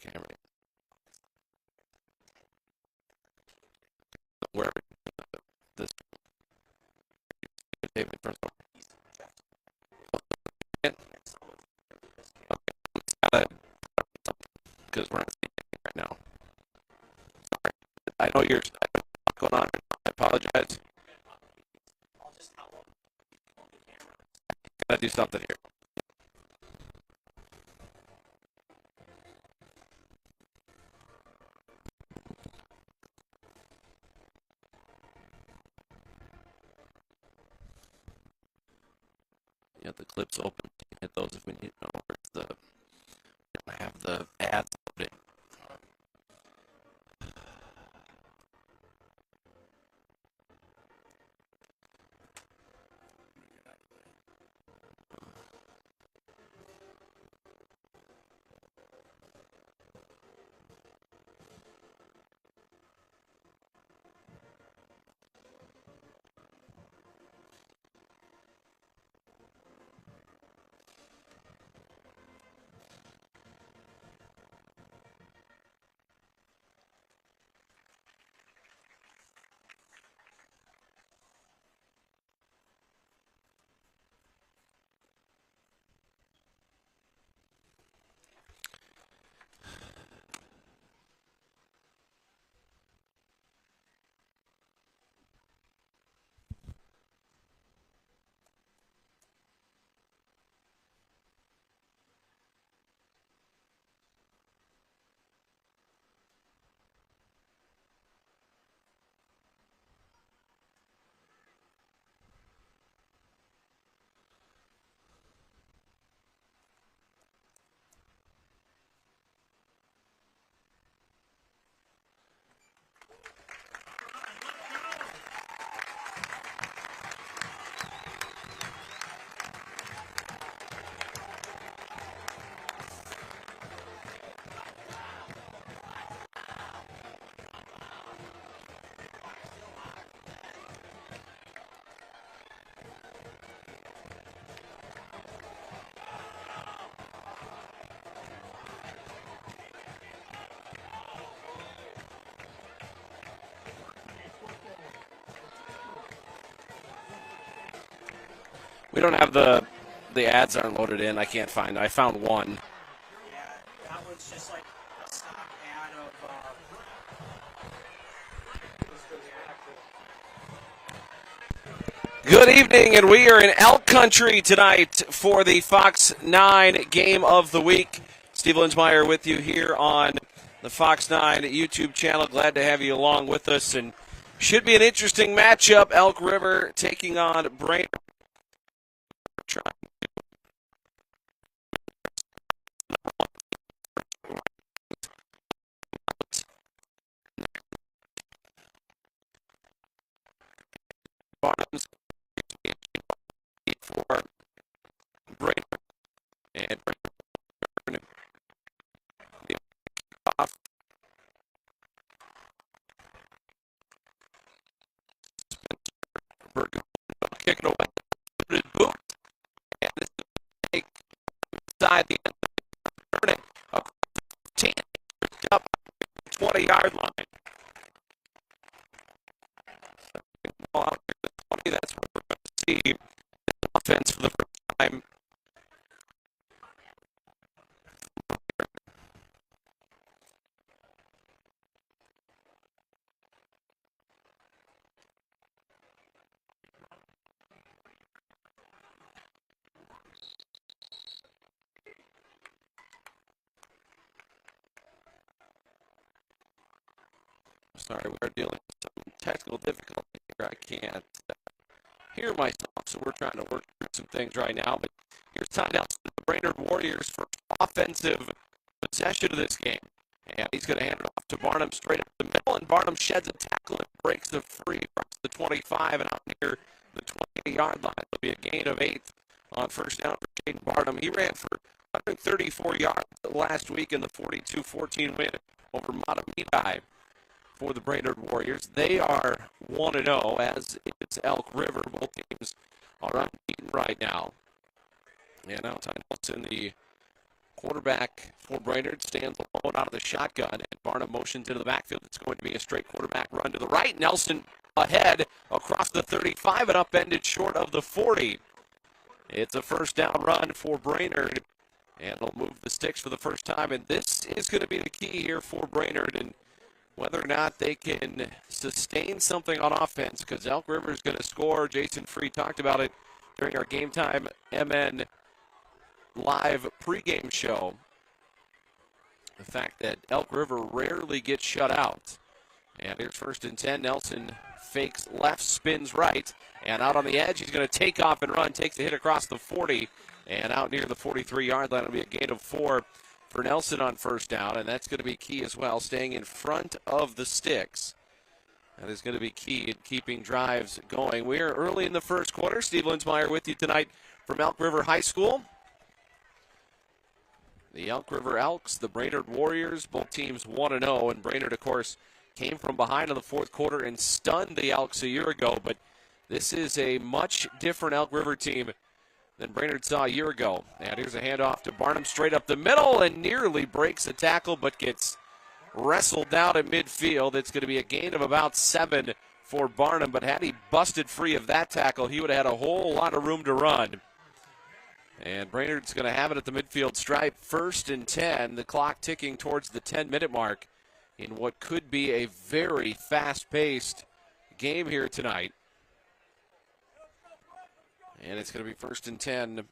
camera. Where this David first because we're not seeing anything right now. Sorry. I know you're going on. I apologize. Gotta do something here. You have the clips open. Hit those if we need. No, where's the? I have the ads loaded. We don't have the ads aren't loaded in. I can't find. I found one. Yeah, that one's just like a stock ad of. Good evening, and we are in Elk Country tonight for the Fox 9 Game of the Week. Steve Linsmeyer with you here on the Fox 9 YouTube channel. Glad to have you along with us, and should be an interesting matchup. Elk River taking on Brainerd. Barnum's for Brainerd and Brainerd off. Kick it away. Boot. And this is inside the end. Up 10 up 20-yard line. Out there, 20, that's what we're going to see. The offense for the first time. Sorry, we're dealing with some technical difficulty here. I can't hear myself, so we're trying to work through some things right now. But here's Ty Nelson, the Brainerd Warriors, for offensive possession of this game. And he's going to hand it off to Barnum straight up the middle, and Barnum sheds a tackle and breaks the free across the 25 and out near the 28-yard line. It'll be a gain of 8 on first down for Jaden Barnum. He ran for 134 yards last week in the 42-14 win over Matamidi for the Brainerd Warriors. They are 1-0, as it's Elk River. Both teams are unbeaten right now. And now Ty Nelson, the Quarterback for Brainerd stands alone out of the shotgun, and Barnum motions into the backfield. It's going to be a straight quarterback run to the right. Nelson ahead across the 35 and upended short of the 40. It's a first down run for Brainerd, and they'll move the sticks for the first time. And this is going to be the key here for Brainerd, and whether or not they can sustain something on offense, because Elk River is going to score. Jason Free talked about it during our Game Time MN live pregame show. The fact that Elk River rarely gets shut out. And here's 1st and 10. Nelson fakes left, spins right, and out on the edge. He's going to take off and run, takes a hit across the 40, and out near the 43-yard line. It'll be a gain of 4 for Nelson on first down, and that's going to be key as well, staying in front of the sticks. That is going to be key in keeping drives going. We are early in the first quarter. Steve Linsmeyer with you tonight from Elk River High School. The Elk River Elks, the Brainerd Warriors, both teams 1-0, and Brainerd, of course, came from behind in the fourth quarter and stunned the Elks a year ago, but this is a much different Elk River team than Brainerd saw a year ago. And here's a handoff to Barnum straight up the middle and nearly breaks a tackle, but gets wrestled down at midfield. It's going to be a gain of about 7 for Barnum, but had he busted free of that tackle, he would have had a whole lot of room to run. And Brainerd's going to have it at the midfield stripe. 1st and 10, the clock ticking towards the 10-minute mark in what could be a very fast-paced game here tonight. And it's going to be 1st and 10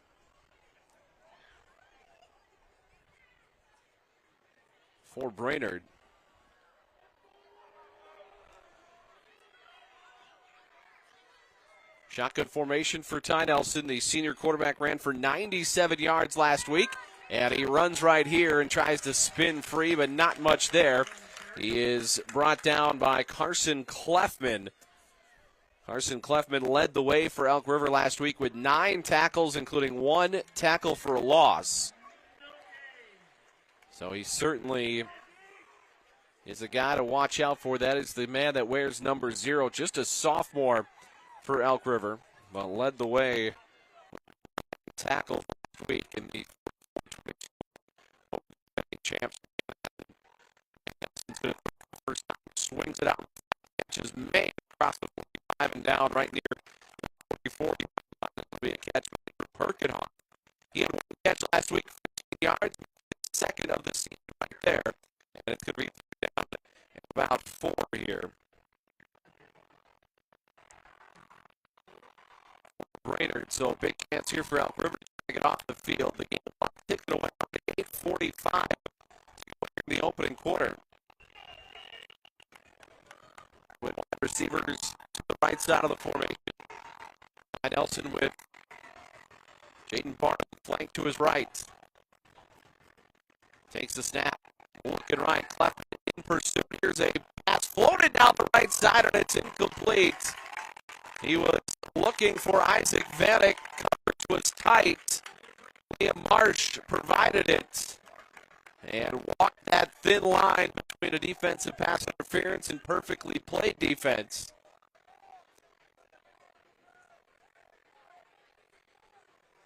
for Brainerd. Shotgun formation for Ty Nelson. The senior quarterback ran for 97 yards last week, and he runs right here and tries to spin free, but not much there. He is brought down by Carson Cleffman. Carson Cleffman led the way for Elk River last week with 9 tackles, including 1 tackle for a loss. So he certainly is a guy to watch out for. That is the man that wears number 0, just a sophomore for Elk River, but led the way tackle last week in the champs. First time swings it out, catches May across the 45 and down right near the 44. It'll be a catch by Perkinoff. He had 1 catch last week, 15 yards, second of the season right there, and it's going to be down about 4 here. Brainerd, so big chance here for Elk River to get off the field. The game clock ticking away on to 8:45 in the opening quarter. With wide receivers to the right side of the formation. Nelson with Jaden Barnum flank to his right. Takes the snap. Looking right. Cleffman in pursuit. Here's a pass floated down the right side, and it's incomplete. He was looking for Isaac Vanek. Coverage was tight. Liam Marsh provided it and walked that thin line between a defensive pass interference and perfectly played defense.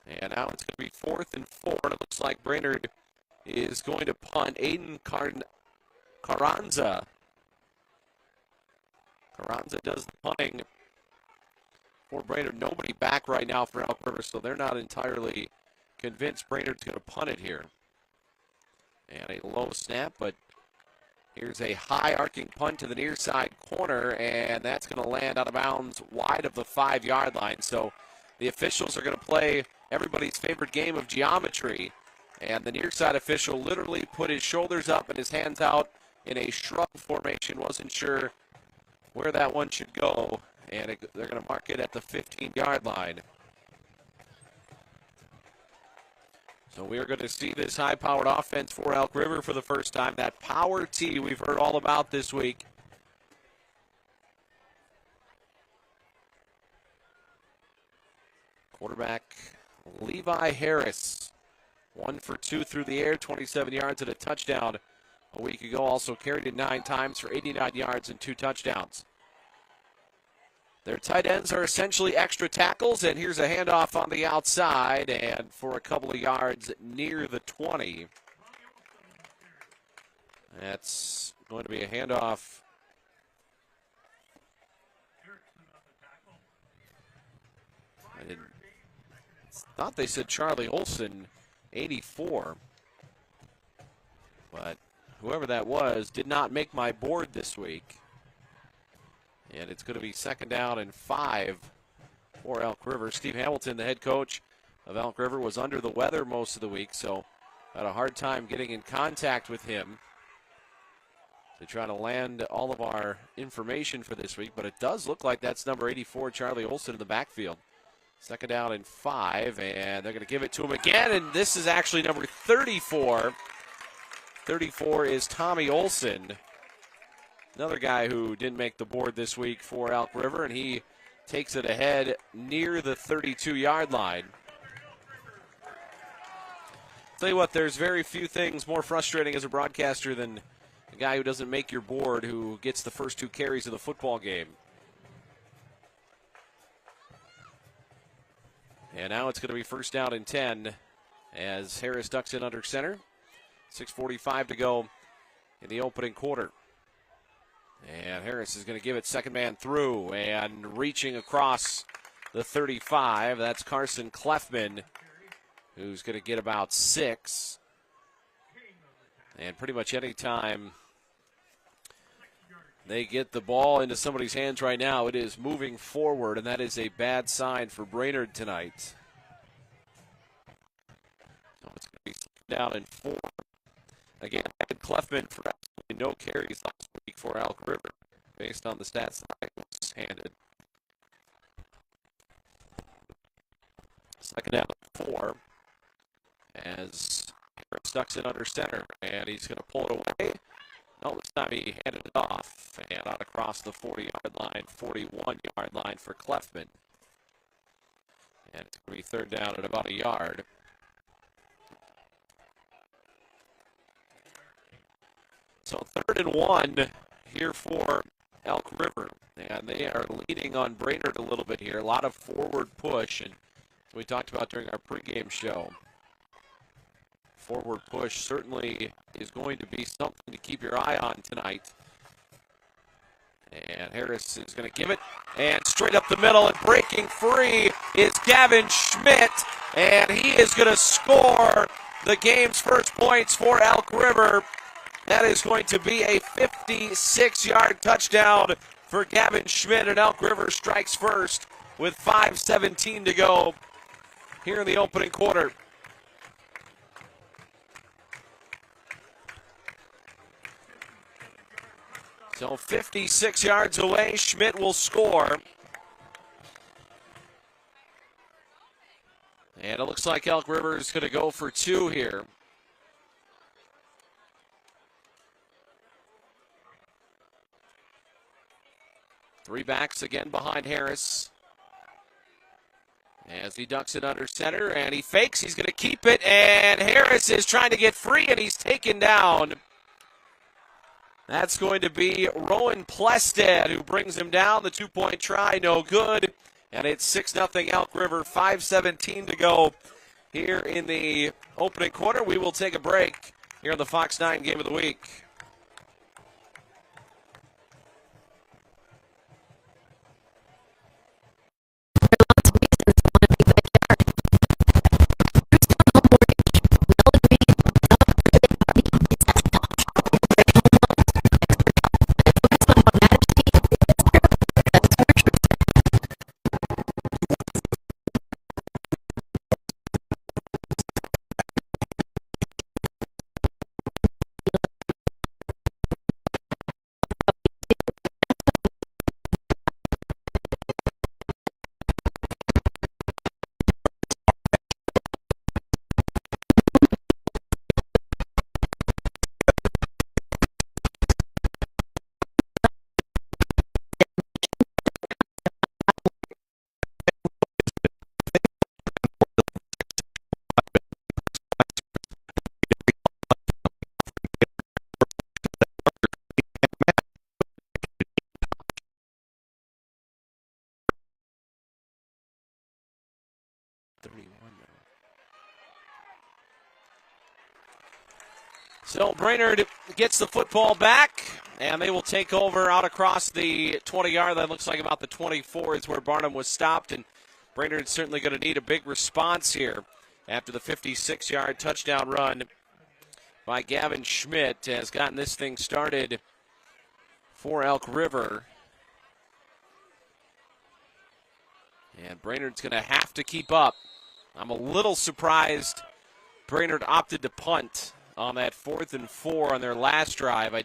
And now it's going to be 4th and 4. And it looks like Brainerd is going to punt. Aiden Carranza. Carranza does the punting for Brainerd. Nobody back right now for Elk River, so they're not entirely convinced Brainerd's going to punt it here. And a low snap, but here's a high arcing punt to the near side corner, and that's going to land out of bounds wide of the 5-yard line. So the officials are going to play everybody's favorite game of geometry, and the near side official literally put his shoulders up and his hands out in a shrug formation. Wasn't sure where that one should go, and they're going to mark it at the 15-yard line. So we are going to see this high-powered offense for Elk River for the first time. That power T we've heard all about this week. Quarterback Levi Harris, 1 for 2 through the air, 27 yards and a touchdown a week ago. Also carried it 9 times for 89 yards and 2 touchdowns. Their tight ends are essentially extra tackles, and here's a handoff on the outside, and for a couple of yards near the 20. That's going to be a handoff. I thought they said Charlie Olson, 84. But whoever that was did not make my board this week. And it's going to be 2nd down and 5 for Elk River. Steve Hamilton, the head coach of Elk River, was under the weather most of the week, so had a hard time getting in contact with him to try to land all of our information for this week. But it does look like that's number 84, Charlie Olson, in the backfield. 2nd down and 5, and they're going to give it to him again, and this is actually number 34. 34 is Tommy Olson, another guy who didn't make the board this week for Elk River, and he takes it ahead near the 32-yard line. Tell you what, there's very few things more frustrating as a broadcaster than a guy who doesn't make your board, who gets the first 2 carries of the football game. And now it's going to be 1st down and 10 as Harris ducks in under center. 6:45 to go in the opening quarter. And Harris is going to give it 2nd man through, and reaching across the 35. That's Carson Clefman, who's going to get about 6. And pretty much any time they get the ball into somebody's hands right now, it is moving forward, and that is a bad sign for Brainerd tonight. So it's going to be down in 4. Again, I had Clefman for absolutely no carries last week for Elk River, based on the stats that I was handed. 2nd down and 4, as Harris ducks in under center, and he's going to pull it away. No, this time he handed it off, and out across the 40-yard line, 41-yard line for Clefman. And it's going to be 3rd down at about a yard. So 3rd and 1 here for Elk River, and they are leading on Brainerd a little bit here. A lot of forward push, and as we talked about during our pregame show, forward push certainly is going to be something to keep your eye on tonight. And Harris is going to give it, and straight up the middle, and breaking free is Gavin Schmidt, and he is going to score the game's first points for Elk River. That is going to be a 56-yard touchdown for Gavin Schmidt, and Elk River strikes first with 5:17 to go here in the opening quarter. So 56 yards away, Schmidt will score. And it looks like Elk River is going to go for 2 here. Three backs again behind Harris. As he ducks it under center, and he fakes. He's going to keep it, and Harris is trying to get free, and he's taken down. That's going to be Rowan Plested who brings him down. The 2-point try, no good. And it's 6-0 Elk River, 5:17 to go here in the opening quarter. We will take a break here on the Fox 9 Game of the Week. So Brainerd gets the football back, and they will take over out across the 20-yard line. Looks like about the 24 is where Barnum was stopped, and Brainerd's certainly going to need a big response here after the 56-yard touchdown run by Gavin Schmidt has gotten this thing started for Elk River. And Brainerd's going to have to keep up. I'm a little surprised Brainerd opted to punt on that 4th and 4 on their last drive. I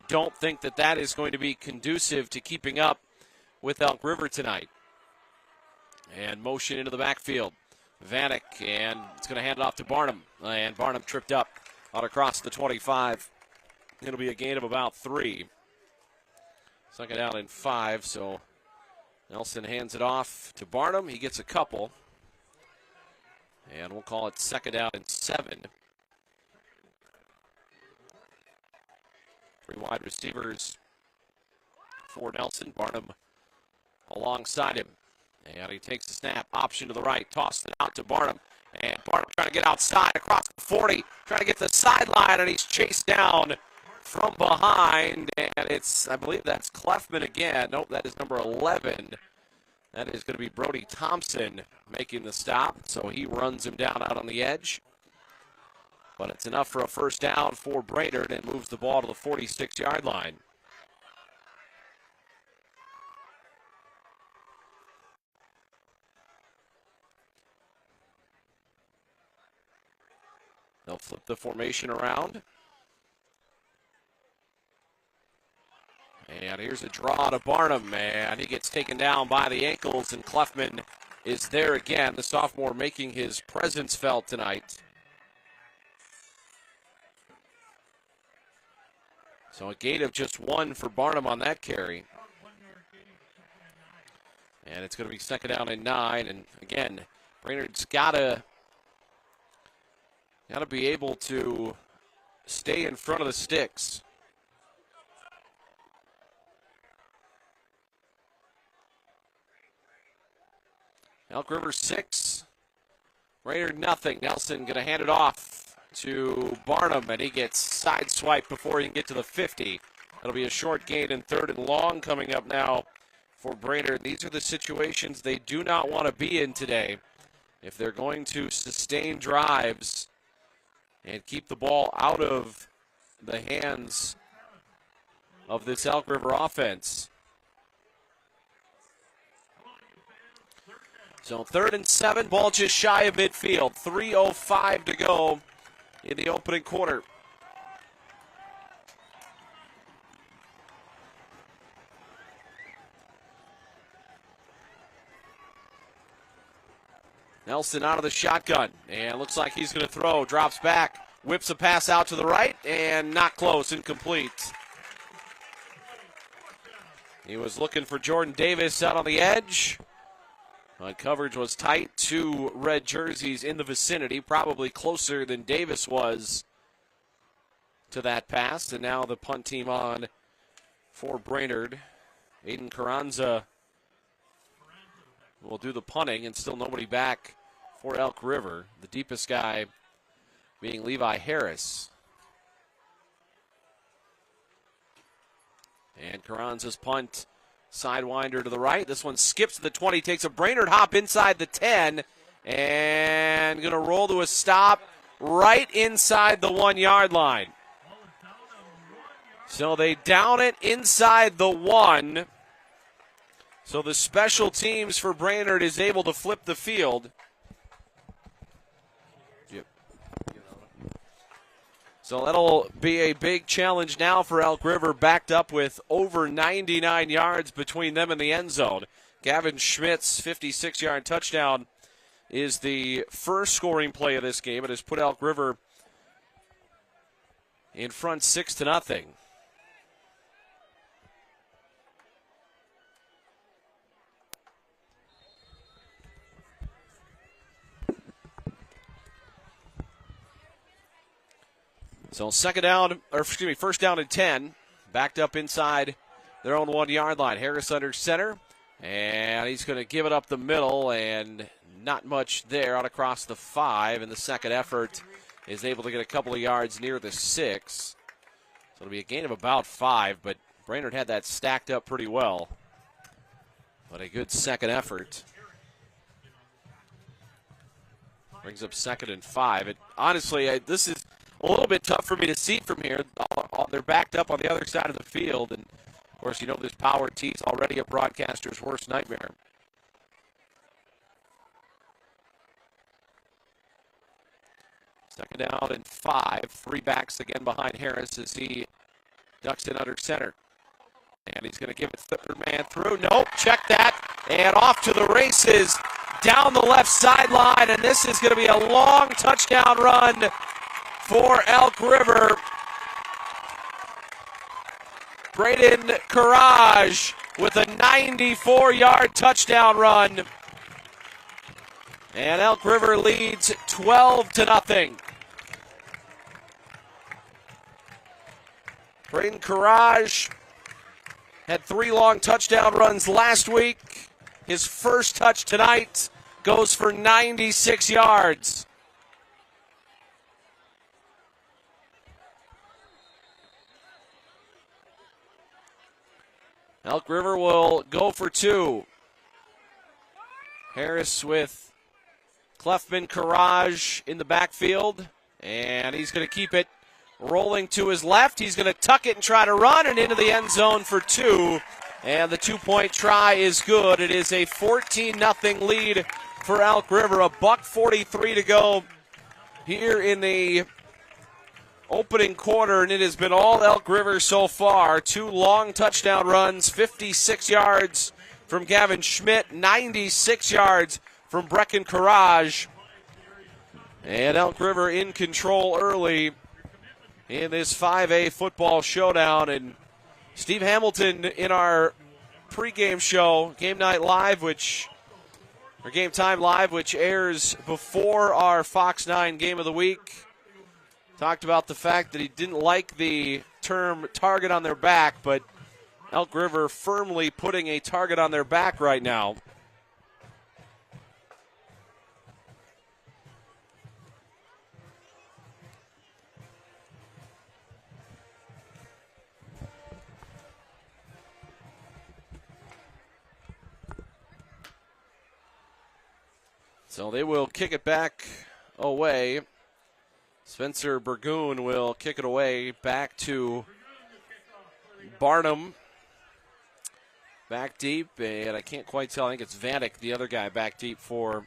don't think that is going to be conducive to keeping up with Elk River tonight. And motion into the backfield. Vanek, and it's going to hand it off to Barnum. And Barnum tripped up out across the 25. It'll be a gain of about 3. Second down and 5, so Nelson hands it off to Barnum. He gets a couple. And we'll call it second down and 7. 3 wide receivers for Nelson. Barnum alongside him. And he takes the snap, option to the right, tossed it out to Barnum. And Barnum trying to get outside across the 40, trying to get the sideline, and he's chased down from behind. And I believe that's Clefman again. Nope, that is number 11. That is going to be Brody Thompson making the stop. So he runs him down out on the edge. But it's enough for a first down for Brainerd and moves the ball to the 46-yard line. They'll flip the formation around. And here's a draw to Barnum, and he gets taken down by the ankles, and Clefman is there again, the sophomore making his presence felt tonight. So a gain of just 1 for Barnum on that carry. And it's going to be second down and 9, and again, Brainerd's got to be able to stay in front of the sticks. Elk River 6, Brainerd nothing. Nelson going to hand it off to Barnum, and he gets sideswiped before he can get to the 50. That'll be a short gain and 3rd and long coming up now for Brainerd. These are the situations they do not want to be in today if they're going to sustain drives and keep the ball out of the hands of this Elk River offense. So 3rd and 7, ball just shy of midfield. 3:05 to go in the opening quarter. Nelson out of the shotgun, and looks like he's going to throw. Drops back, whips a pass out to the right, and not close, incomplete. He was looking for Jordan Davis out on the edge. Coverage was tight. 2 red jerseys in the vicinity, probably closer than Davis was to that pass. And now the punt team on for Brainerd. Aiden Carranza will do the punting, and still nobody back for Elk River. The deepest guy being Levi Harris. And Carranza's punt, sidewinder to the right. This one skips to the 20, takes a Brainerd hop inside the 10, and going to roll to a stop right inside the 1-yard line. So they down it inside the 1. So the special teams for Brainerd is able to flip the field. So that'll be a big challenge now for Elk River, backed up with over 99 yards between them and the end zone. Gavin Schmidt's 56-yard touchdown is the first scoring play of this game. It has put Elk River in front 6-0. So first down and 10, backed up inside their own 1-yard line. Harris under center, and he's going to give it up the middle, and not much there out across the 5, and the second effort is able to get a couple of yards near the 6. So it'll be a gain of about 5, but Brainerd had that stacked up pretty well. But a good second effort. Brings up 2nd and 5. Honestly, this is a little bit tough for me to see from here. They're backed up on the other side of the field. And, of course, you know this power T is already a broadcaster's worst nightmare. Second down and 5. 3 backs again behind Harris as he ducks in under center. And he's going to give it third man through. Nope, check that. And off to the races down the left sideline. And this is going to be a long touchdown run for Elk River. Braden Courage with a 94-yard touchdown run. And Elk River leads 12-0. Braden Courage had 3 long touchdown runs last week. His first touch tonight goes for 96 yards. Elk River will go for 2. Harris with Clefman Courage in the backfield. And he's going to keep it rolling to his left. He's going to tuck it and try to run and into the end zone for 2. And the 2-point try is good. It is a 14-0 lead for Elk River. $1:43 to go here in the opening quarter, and it has been all Elk River so far. 2 long touchdown runs, 56 yards from Gavin Schmidt, 96 yards from Brecken Courage. And Elk River in control early in this 5A football showdown. And Steve Hamilton in our pregame show, Game Time Live, which airs before our Fox 9 Game of the Week, talked about the fact that he didn't like the term target on their back, but Elk River firmly putting a target on their back right now. So they will kick it back away. Spencer Burgoon will kick it away back to Barnum. Back deep, and I can't quite tell. I think it's Vanek, the other guy, back deep for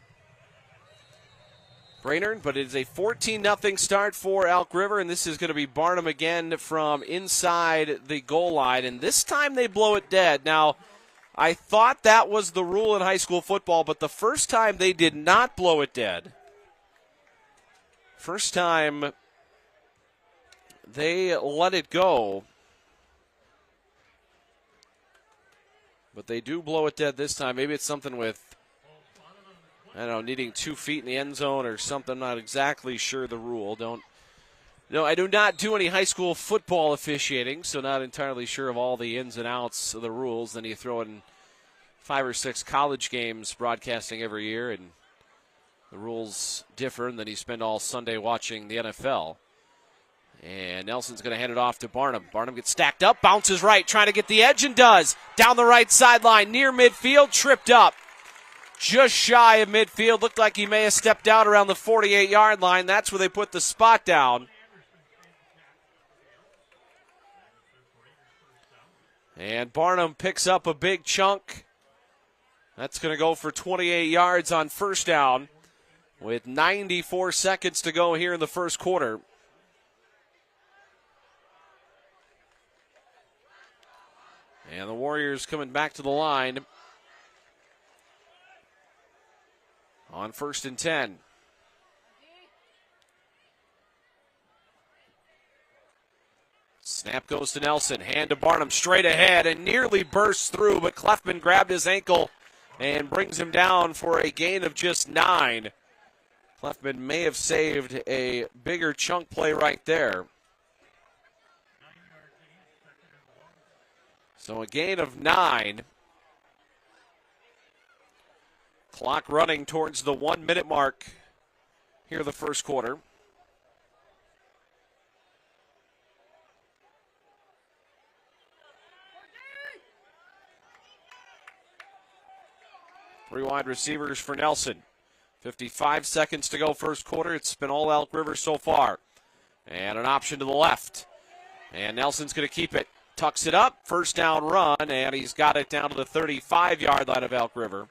Brainerd. But it is a 14-0 start for Elk River, and this is going to be Barnum again from inside the goal line. And this time they blow it dead. Now, I thought that was the rule in high school football, but the first time they did not blow it dead. First time they let it go. But they do blow it dead this time. Maybe it's something with, I don't know, needing 2 feet in the end zone or something. I'm not exactly sure the rule. I do not do any high school football officiating, so not entirely sure of all the ins and outs of the rules. Then you throw in 5 or 6 college games broadcasting every year, and the rules differ, and then you spend all Sunday watching the NFL. And Nelson's going to hand it off to Barnum. Barnum gets stacked up, bounces right, trying to get the edge, and does. Down the right sideline, near midfield, tripped up. Just shy of midfield. Looked like he may have stepped out around the 48-yard line. That's where they put the spot down. And Barnum picks up a big chunk. That's going to go for 28 yards on first down with 94 seconds to go here in the first quarter. And the Warriors coming back to the line on 1st and 10. Snap goes to Nelson. Hand to Barnum straight ahead and nearly bursts through, but Clefman grabbed his ankle and brings him down for a gain of just 9. Clefman may have saved a bigger chunk play right there. So a gain of 9. Clock running towards the 1-minute mark here in the first quarter. Three wide receivers for Nelson. 55 seconds to go first quarter. It's been all Elk River so far. And an option to the left. And Nelson's going to keep it. Tucks it up. First down run. And he's got it down to the 35-yard line of Elk River.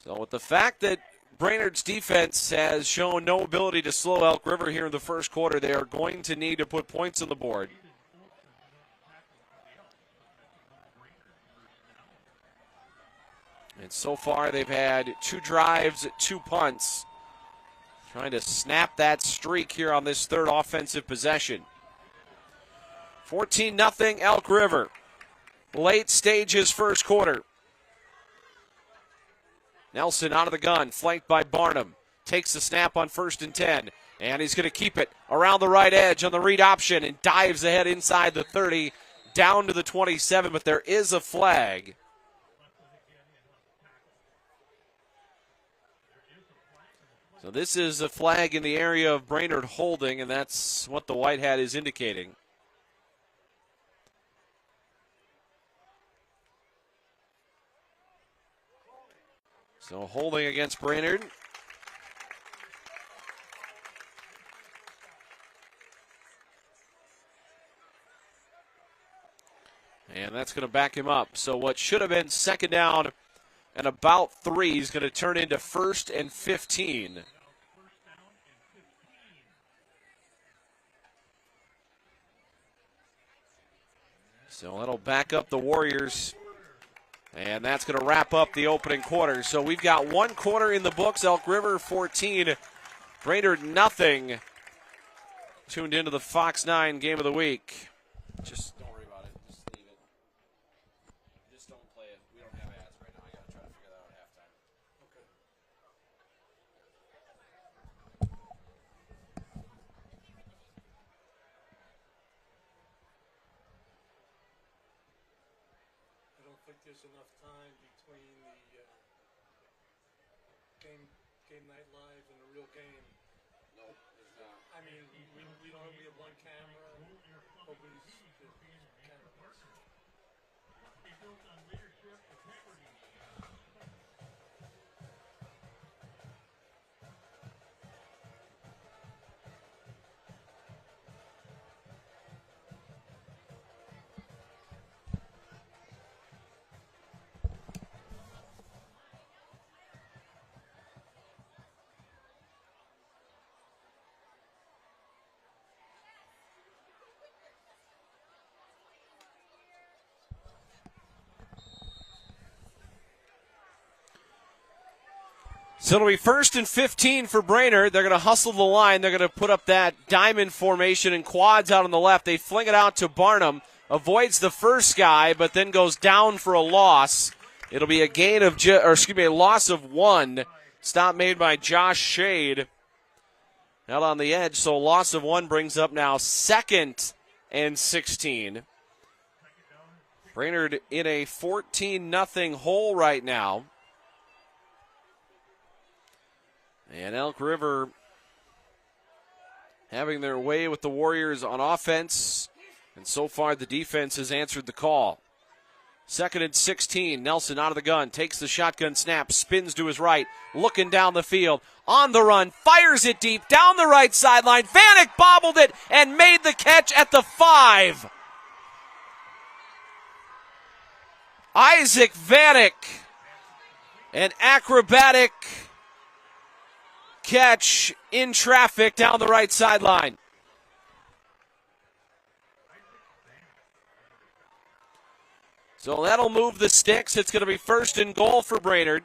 So with the fact that Brainerd's defense has shown no ability to slow Elk River here in the first quarter, they are going to need to put points on the board. And so far they've had 2 drives, 2 punts. Trying to snap that streak here on this third offensive possession. 14-0 Elk River. Late stages first quarter. Nelson out of the gun, flanked by Barnum. Takes the snap on 1st and 10. And he's going to keep it around the right edge on the read option and dives ahead inside the 30, down to the 27, but there is a flag. So this is a flag in the area of Brainerd holding, and that's what the white hat is indicating. So holding against Brainerd. And that's going to back him up. So what should have been second down and about 3 is going to turn into 1st and 15. So that'll back up the Warriors. And that's going to wrap up the opening quarter. So we've got 1 quarter in the books. Elk River 14, Brainerd nothing. Tuned into the Fox 9 game of the week. Just don't worry about it. Just leave it. Just don't play it. We don't have ads right now. I got to try to figure that out at halftime. Okay. I don't think there's enough time between the game night live and the real game. No, there's not. I mean, we don't we have 1 camera. Nobody's camera. Built on leadership, integrity. So it'll be 1st and 15 for Brainerd. They're going to hustle the line. They're going to put up that diamond formation and quads out on the left. They fling it out to Barnum. Avoids the first guy, but then goes down for a loss. It'll be a gain of, a loss of 1. Stop made by Josh Shade. Out on the edge, so loss of 1 brings up now 2nd and 16. Brainerd in a 14-0 hole right now. And Elk River having their way with the Warriors on offense. And so far the defense has answered the call. 2nd and 16. Nelson out of the gun. Takes the shotgun snap. Spins to his right. Looking down the field. On the run. Fires it deep. Down the right sideline. Vanek bobbled it and made the catch at the 5. Isaac Vanek. An acrobatic catch in traffic down the right sideline. So that'll move the sticks. It's going to be 1st and goal for Brainerd.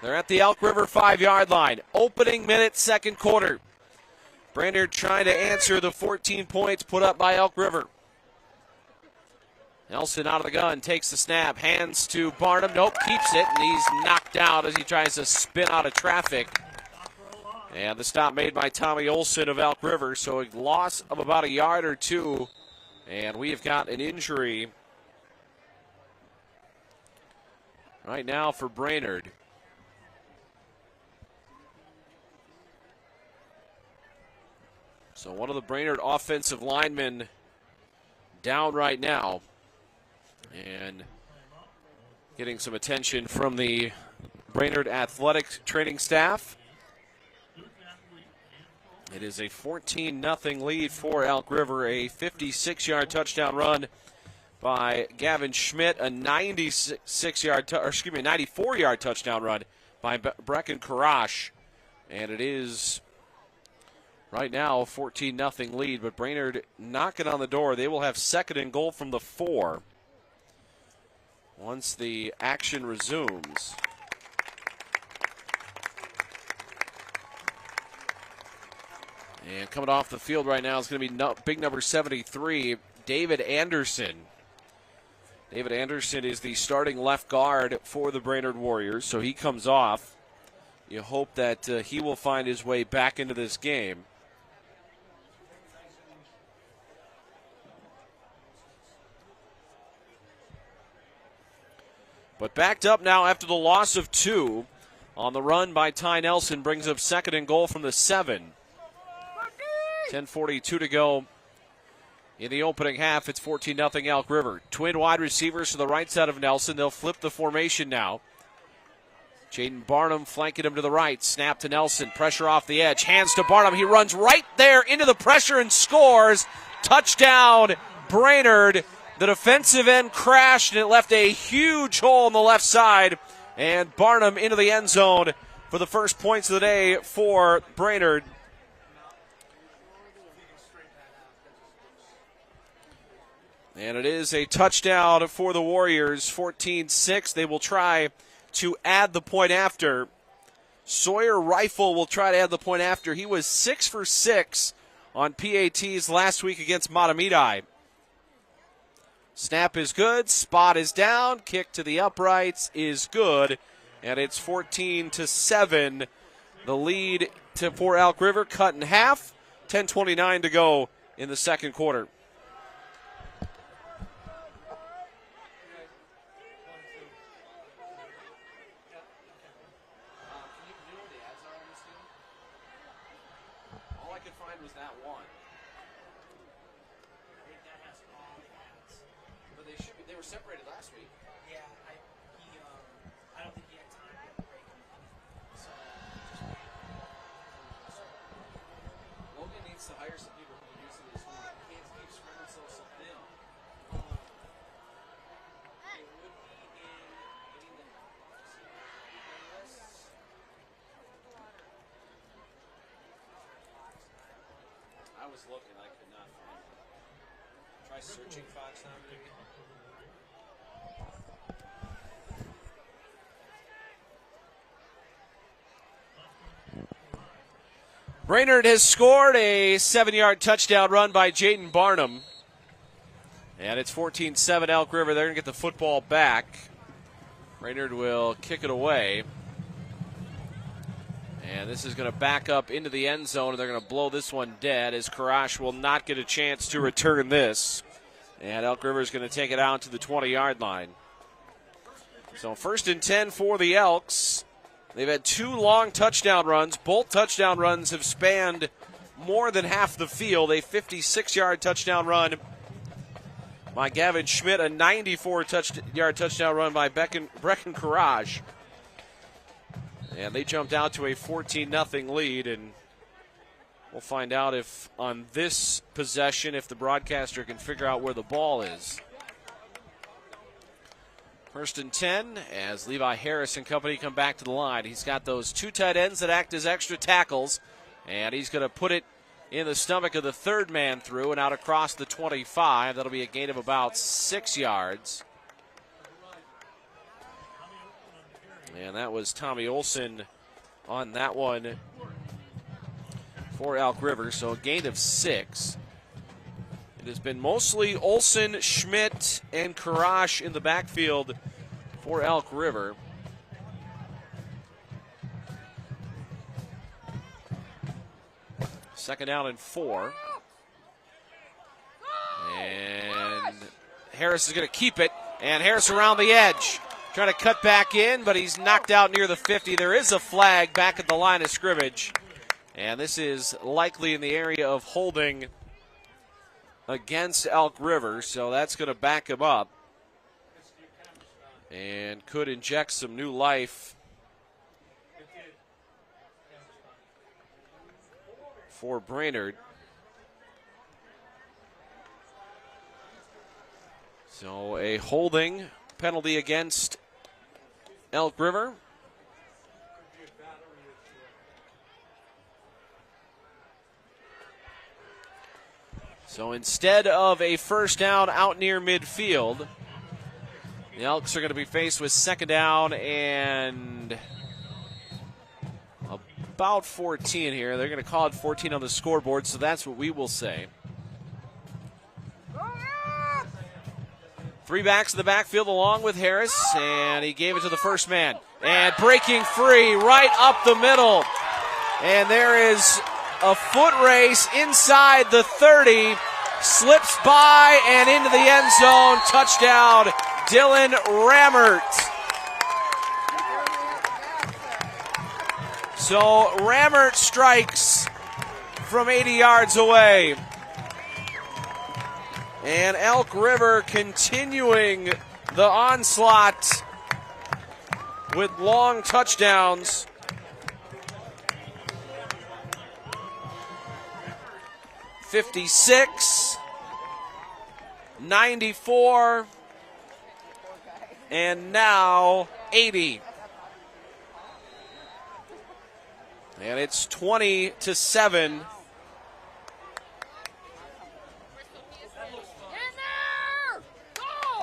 They're at the Elk River 5-yard line. Opening minute, second quarter. Brainerd trying to answer the 14 points put up by Elk River. Nelson out of the gun, takes the snap, hands to Barnum. Nope, keeps it, and he's knocked out as he tries to spin out of traffic. And the stop made by Tommy Olson of Elk River, so a loss of about 1 yard or 2. And we have got an injury right now for Brainerd. So one of the Brainerd offensive linemen down right now. And getting some attention from the Brainerd athletic training staff. It is a 14-0 lead for Elk River. A 56-yard touchdown run by Gavin Schmidt. A 94-yard touchdown run by Brecken Karash. And it is right now a 14-0 lead. But Brainerd knocking on the door. They will have 2nd and goal from the 4 once the action resumes. And coming off the field right now is going to be big number 73, David Anderson. David Anderson is the starting left guard for the Brainerd Warriors, so he comes off. You hope that he will find his way back into this game. But backed up now after the loss of 2 on the run by Ty Nelson brings up 2nd and goal from the 7. 10:42 to go in the opening half. It's 14-0 Elk River. Twin wide receivers to the right side of Nelson. They'll flip the formation now. Jaden Barnum flanking him to the right. Snap to Nelson. Pressure off the edge. Hands to Barnum. He runs right there into the pressure and scores. Touchdown, Brainerd. The defensive end crashed, and it left a huge hole on the left side. And Barnum into the end zone for the first points of the day for Brainerd. And it is a touchdown for the Warriors, 14-6. They will try to add the point after. Sawyer Rifle will try to add the point after. He was 6 for 6 on PATs last week against Matamidi. Snap is good. Spot is down. Kick to the uprights is good. And it's 14-7. The lead for Elk River cut in half. 10:29 to go in the second quarter. Separated last week. Yeah, I don't think he had time to break them. So Logan needs to hire some people who are used to this. He can't keep spreading themselves so thin. it would be in the lists. I was looking, I could not find it. Try searching Fox now. Brainerd has scored a 7-yard touchdown run by Jaden Barnum. And it's 14-7 Elk River. They're going to get the football back. Brainerd will kick it away. And this is going to back up into the end zone, and they're going to blow this one dead as Karash will not get a chance to return this. And Elk River is going to take it out to the 20-yard line. So 1st and 10 for the Elks. They've had 2 long touchdown runs. Both touchdown runs have spanned more than half the field. A 56-yard touchdown run by Gavin Schmidt, a 94-yard touchdown run by Brecken Karash. And they jumped out to a 14-0 lead, and we'll find out if on this possession, if the broadcaster can figure out where the ball is. 1st and 10 as Levi Harris and company come back to the line. He's got those 2 tight ends that act as extra tackles, and he's going to put it in the stomach of the 3rd man through and out across the 25. That'll be a gain of about 6 yards. And that was Tommy Olson on that one for Elk River, so a gain of 6. It has been mostly Olson, Schmidt, and Karash in the backfield for Elk River. Second down and 4. And Harris is going to keep it, and Harris around the edge. Trying to cut back in, but he's knocked out near the 50. There is a flag back at the line of scrimmage. And this is likely in the area of holding against Elk River, so that's going to back him up and could inject some new life for Brainerd. So a holding penalty against Elk River. So instead of a first down out near midfield, the Elks are going to be faced with second down and about 14 here. They're going to call it 14 on the scoreboard, so that's what we will say. Three backs in the backfield along with Harris, and he gave it to the first man. And breaking free right up the middle. And there is a foot race inside the 30, slips by and into the end zone. Touchdown, Dylan Rammert. So Rammert strikes from 80 yards away. And Elk River continuing the onslaught with long touchdowns. (56), (94), and now 80. And it's 20-7.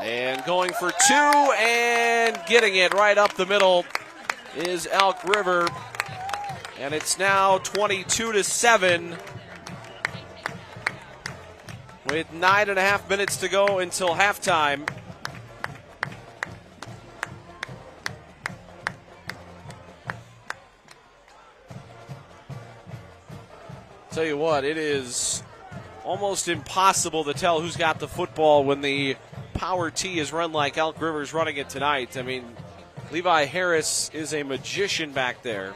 And going for two and getting it right up the middle is Elk River. And it's now 22-7 with 9.5 minutes to go until halftime. Tell you what, it is almost impossible to tell who's got the football when the power tee is run like Elk River's running it tonight. I mean, Levi Harris is a magician back there.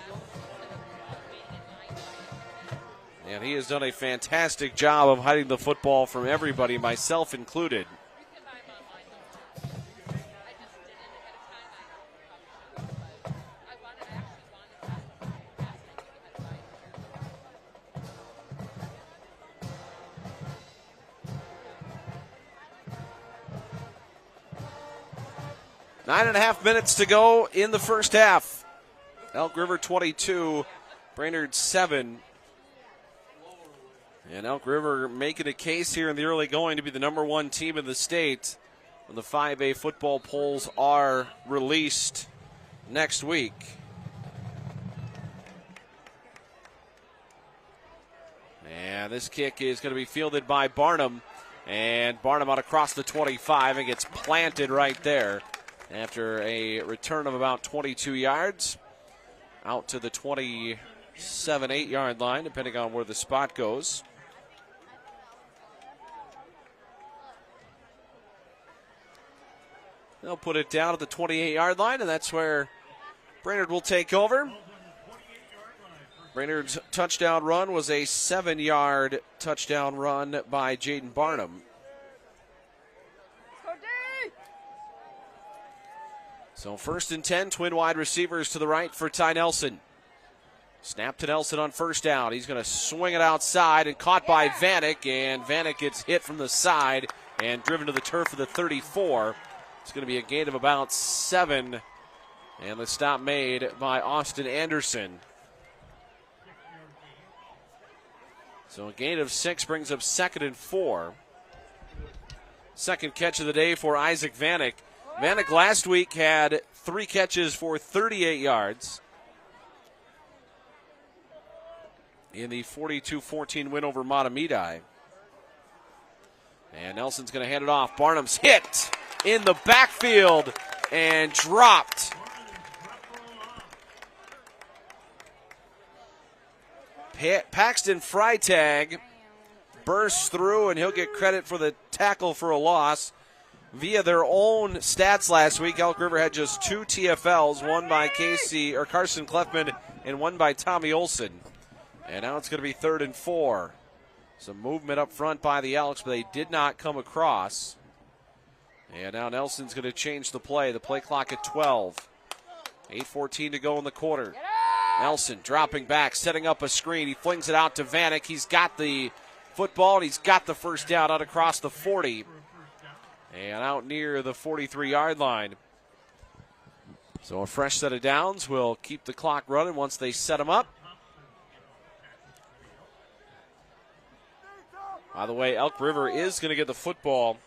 And he has done a fantastic job of hiding the football from everybody, myself included. Nine and a half minutes to go in the first half. Elk River 22, Brainerd 7. And Elk River making a case here in the early going to be the number one team in the state when the 5A football polls are released next week. And this kick is going to be fielded by Barnum. And Barnum out across the 25 and gets planted right there after a return of about 22 yards out to the 27, 8-yard line, depending on where the spot goes. They'll put it down at the 28-yard line, and that's where Brainerd will take over. Brainerd's touchdown run was a 7-yard touchdown run by Jaden Barnum. So 1st and 10, twin wide receivers to the right for Ty Nelson. Snap to Nelson on first down. He's going to swing it outside and caught by Vanek, and Vanek gets hit from the side and driven to the turf of the 34. It's going to be a gain of about 7, and the stop made by Austin Anderson. So a gain of 6 brings up 2nd and 4. Second catch of the day for Isaac Vanek. Vanek last week had 3 catches for 38 yards in the 42-14 win over Matamidi. And Nelson's going to hand it off. Barnum's hit in the backfield and dropped. Paxton Freitag bursts through, and he'll get credit for the tackle for a loss. Via their own stats last week, Elk River had just 2 TFLs, one by Carson Clefman and one by Tommy Olson. And now it's going to be 3rd and 4. Some movement up front by the Elks, but they did not come across. And now Nelson's going to change the play. The play clock at 12. 8:14 to go in the quarter. Nelson dropping back, setting up a screen. He flings it out to Vanek. He's got the football, and he's got the first down out across the 40. And out near the 43-yard line. So a fresh set of downs will keep the clock running once they set them up. By the way, Elk River is going to get the football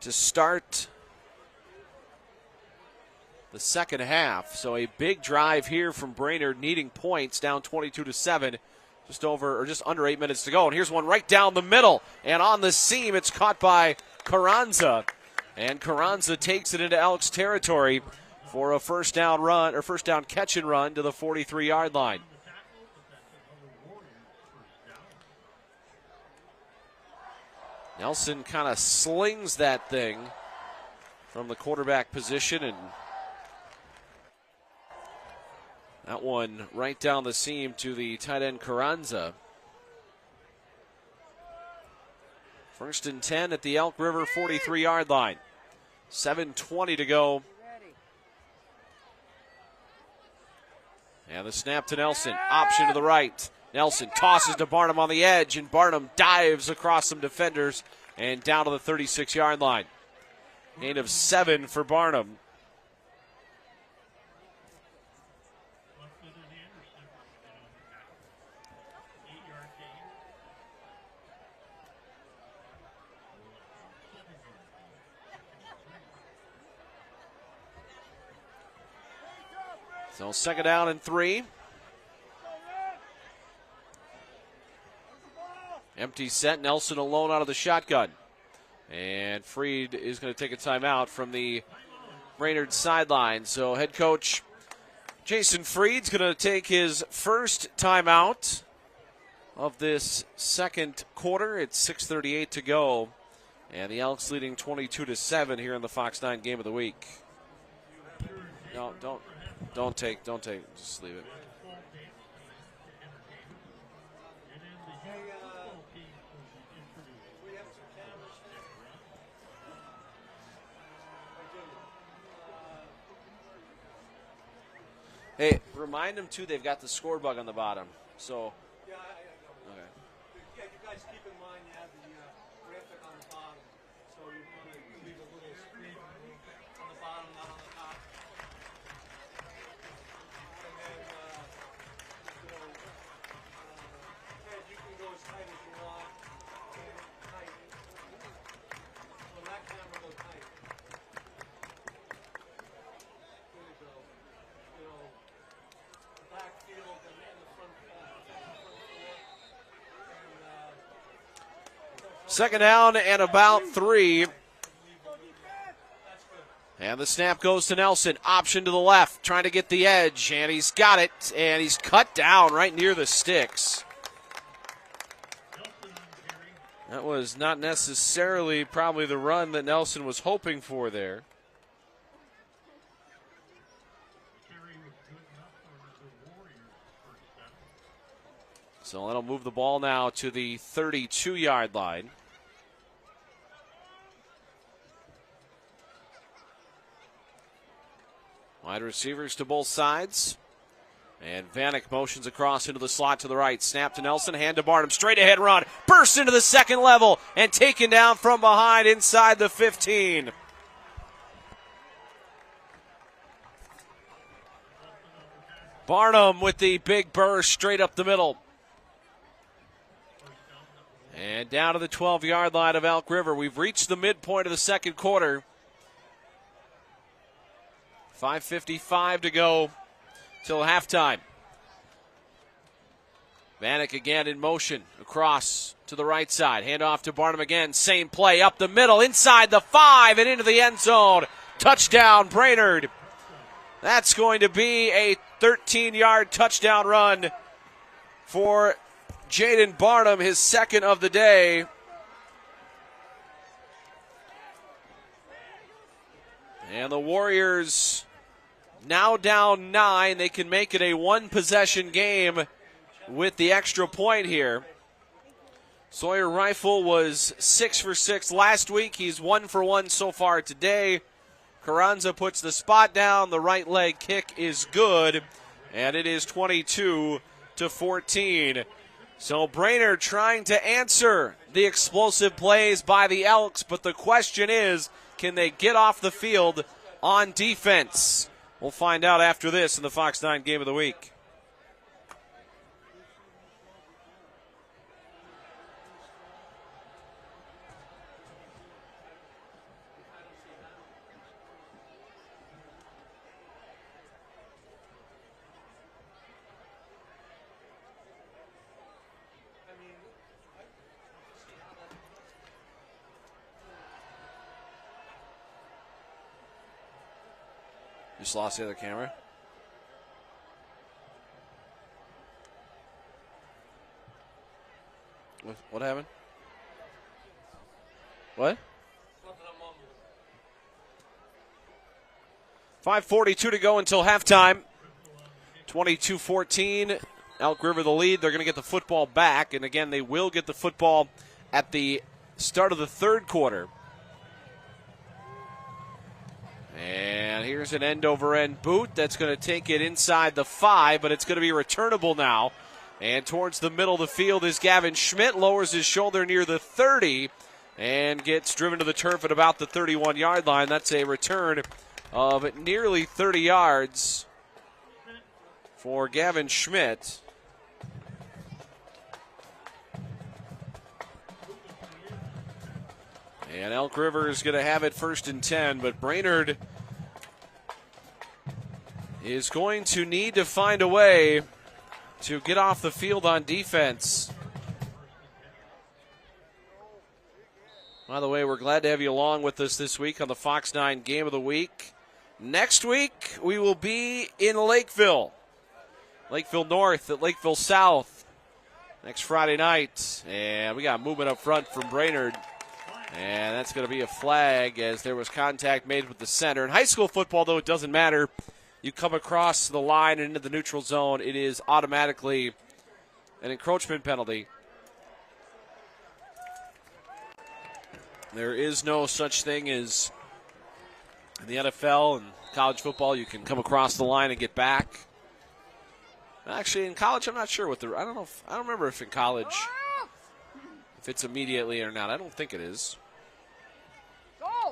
to start the second half. So a big drive here from Brainerd, needing points, down 22-7. Just under 8 minutes to go. And here's one right down the middle. And on the seam, it's caught by Carranza. And Carranza takes it into Elks territory for a first down catch and run to the 43-yard line. Nelson kind of slings that thing from the quarterback position, and that one right down the seam to the tight end Carranza. 1st and 10 at the Elk River 43-yard line. 7:20 to go. And the snap to Nelson. Option to the right. Nelson tosses to Barnum on the edge, and Barnum dives across some defenders and down to the 36-yard line. Gain of 7 for Barnum. So 2nd down and 3. Empty set. Nelson alone out of the shotgun. And Freed is going to take a timeout from the Brainerd sideline. So head coach Jason Freed's going to take his first timeout of this second quarter. It's 6:38 to go. And the Elks leading 22-7 here in the Fox 9 game of the week. No, don't take. Just leave it. Hey, remind them, too, they've got the score bug on the bottom. So, Yeah, I know. okay. Yeah, you guys keep in mind you have the graphic on the bottom, so you want to leave a little screen on the bottom, not on the top. And then, Ted, you can go as tight as you want. And tight. So that camera go tight. There you go. You know, the backfield and the front four. 2nd down and about 3. And the snap goes to Nelson. Option to the left, trying to get the edge, and he's got it, and he's cut down right near the sticks. That was not necessarily probably the run that Nelson was hoping for there. So that'll move the ball now to the 32-yard line. Wide receivers to both sides. And Vanek motions across into the slot to the right. Snap to Nelson, hand to Barnum. Straight ahead run. Burst into the second level and taken down from behind inside the 15. Barnum with the big burst straight up the middle. And down to the 12-yard line of Elk River. We've reached the midpoint of the second quarter. 5:55 to go till halftime. Vanek again in motion across to the right side. Handoff to Barnum again. Same play up the middle, inside the 5 and into the end zone. Touchdown, Brainerd. That's going to be a 13-yard touchdown run for Jaden Barnum, his second of the day. And the Warriors now down 9. They can make it a one-possession game with the extra point here. Sawyer Rifle was 6 for 6 last week. He's 1 for 1 so far today. Carranza puts the spot down. The right leg kick is good, and it is 22-14. So Brainerd trying to answer the explosive plays by the Elks, but the question is, can they get off the field on defense? We'll find out after this in the Fox 9 Game of the Week. Just lost the other camera. What happened? What? 5:42 to go until halftime. 22-14. Elk River the lead. They're going to get the football back. And again, they will get the football at the start of the third quarter. And here's an end-over-end boot that's going to take it inside the 5, but it's going to be returnable now. And towards the middle of the field is Gavin Schmidt, lowers his shoulder near the 30, and gets driven to the turf at about the 31-yard line. That's a return of nearly 30 yards for Gavin Schmidt. And Elk River is going to have it 1st and 10, but Brainerd is going to need to find a way to get off the field on defense. By the way, we're glad to have you along with us this week on the Fox 9 Game of the Week. Next week, we will be in Lakeville. Lakeville North at Lakeville South next Friday night. And we got movement up front from Brainerd. And that's going to be a flag as there was contact made with the center. In high school football, though, it doesn't matter. You come across the line and into the neutral zone, it is automatically an encroachment penalty. There is no such thing as in the NFL and college football. You can come across the line and get back. Actually, in college, I'm not sure what I don't remember if in college if it's immediately or not. I don't think it is.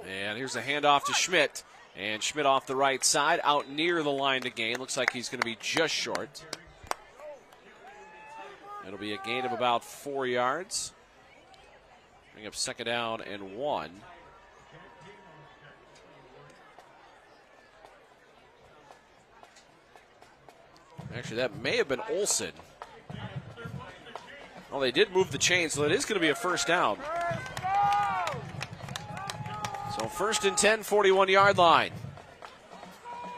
And here's a handoff to Schmidt. And Schmidt off the right side, out near the line to gain. Looks like he's going to be just short. It'll be a gain of about 4 yards. Bring up 2nd down and 1. Actually, that may have been Olsen. Well, they did move the chain, so it is going to be a 1st down. So 1st and 10, 41-yard line.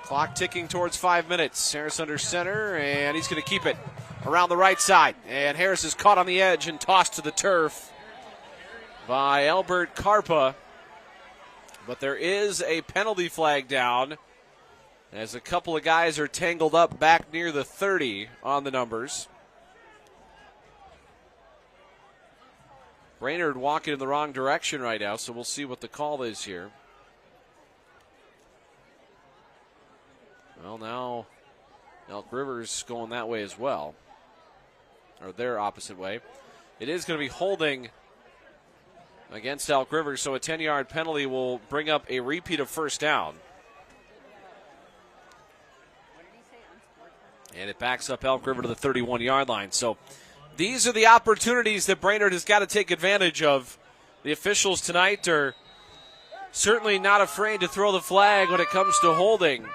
Clock ticking towards 5 minutes. Harris under center, and he's going to keep it around the right side. And Harris is caught on the edge and tossed to the turf by Albert Carpa. But there is a penalty flag down as a couple of guys are tangled up back near the 30 on the numbers. Brainerd walking in the wrong direction right now, so we'll see what the call is here. Well, now Elk River's going that way as well, or their opposite way. It is going to be holding against Elk River, so a 10-yard penalty will bring up a repeat of 1st down. And it backs up Elk River to the 31-yard line. So these are the opportunities that Brainerd has got to take advantage of. The officials tonight are certainly not afraid to throw the flag when it comes to holding.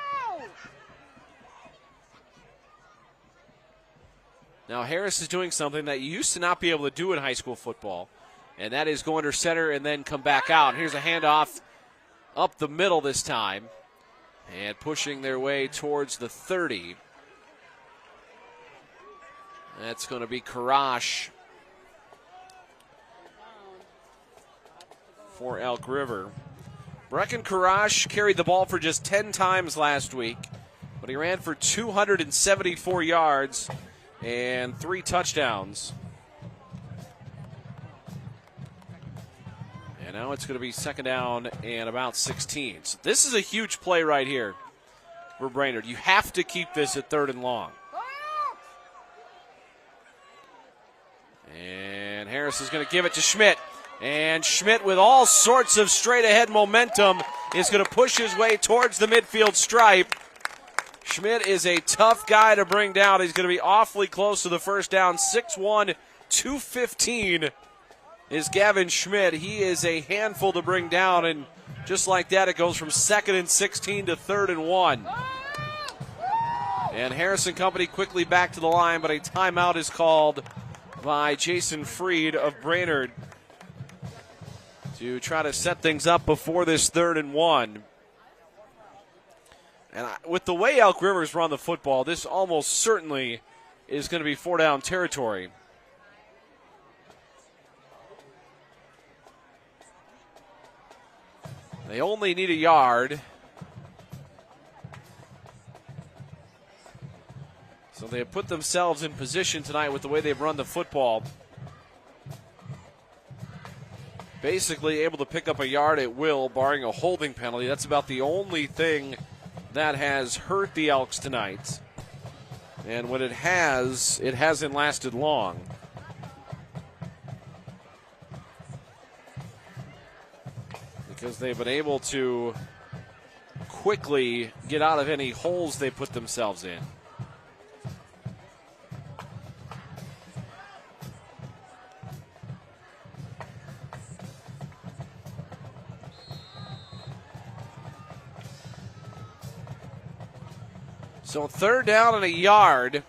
Now Harris is doing something that you used to not be able to do in high school football, and that is go under center and then come back out. Here's a handoff up the middle this time, and pushing their way towards the 30. That's going to be Karash for Elk River. Brecken Karash carried the ball for just 10 times last week, but he ran for 274 yards and 3 touchdowns. And now it's going to be second down and about 16. So this is a huge play right here for Brainerd. You have to keep this at 3rd and long. And Harris is going to give it to Schmidt. And Schmidt, with all sorts of straight-ahead momentum, is going to push his way towards the midfield stripe. Schmidt is a tough guy to bring down. He's going to be awfully close to the first down. 6'1", 215 is Gavin Schmidt. He is a handful to bring down, and just like that, it goes from 2nd and 16 to 3rd and 1. And Harrison Company quickly back to the line, but a timeout is called by Jason Freed of Brainerd to try to set things up before this 3rd and 1. And with the way Elk River's run the football, this almost certainly is going to be 4-down territory. They only need a yard. So they have put themselves in position tonight with the way they've run the football. Basically able to pick up a yard at will, barring a holding penalty. That's about the only thing that has hurt the Elks tonight. And when it hasn't lasted long. Because they've been able to quickly get out of any holes they put themselves in. So 3rd down and a yard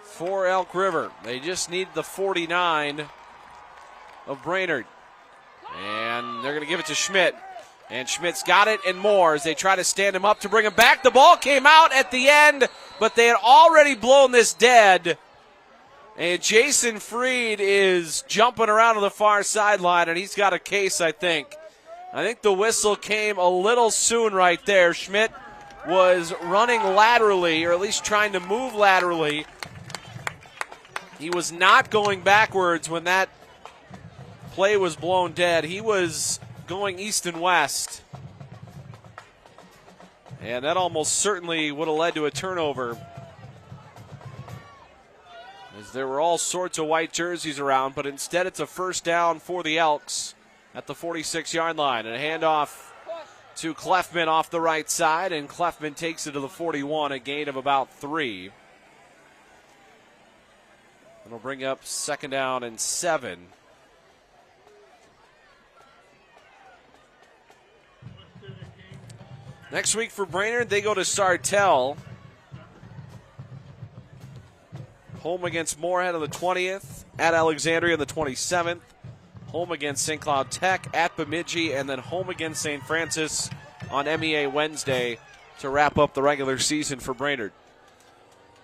for Elk River. They just need the 49 of Brainerd. And they're going to give it to Schmidt. And Schmidt's got it and more as they try to stand him up to bring him back. The ball came out at the end, but they had already blown this dead. And Jason Freed is jumping around on the far sideline, and he's got a case, I think. I think the whistle came a little soon right there. Schmidt was running laterally, or at least trying to move laterally. He was not going backwards when that play was blown dead. He was going east and west. And that almost certainly would have led to a turnover, as there were all sorts of white jerseys around, but instead it's a first down for the Elks at the 46-yard line. And a handoff to Clefman off the right side, and Clefman takes it to the 41, a gain of about 3. It'll bring up 2nd down and 7. Next week for Brainerd, they go to Sartell. Home against Moorhead on the 20th, at Alexandria on the 27th. Home against St. Cloud Tech, at Bemidji, and then home against St. Francis on MEA Wednesday to wrap up the regular season for Brainerd.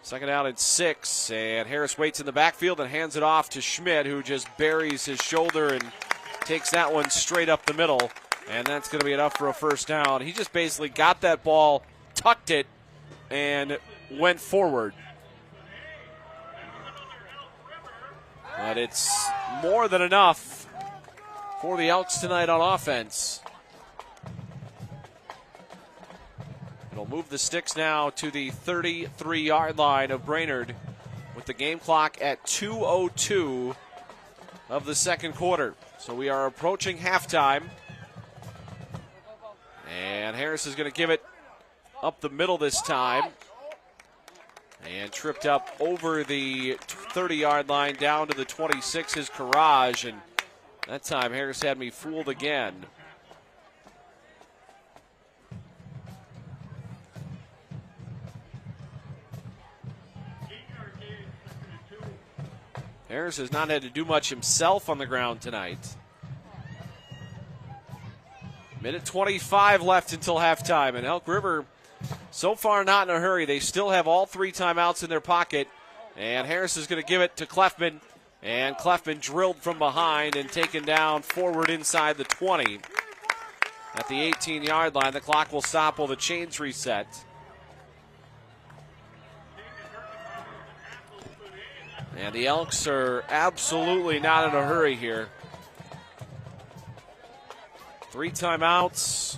2nd down and 6, and Harris waits in the backfield and hands it off to Schmidt, who just buries his shoulder and takes that one straight up the middle, and that's going to be enough for a first down. He just basically got that ball, tucked it, and went forward. But it's more than enough for the Elks tonight on offense. It'll move the sticks now to the 33-yard line of Brainerd with the game clock at 2:02 of the second quarter. So we are approaching halftime. And Harris is going to give it up the middle this time. And tripped up over the 30-yard line down to the 26 is Courage. And that time Harris had me fooled again. Harris has not had to do much himself on the ground tonight. Minute 25 left until halftime, and Elk River so far not in a hurry. They still have all 3 timeouts in their pocket, and Harris is going to give it to Clefman, and Clefman drilled from behind and taken down forward inside the 20. At the 18-yard line, the clock will stop while the chains reset. And the Elks are absolutely not in a hurry here. 3 timeouts.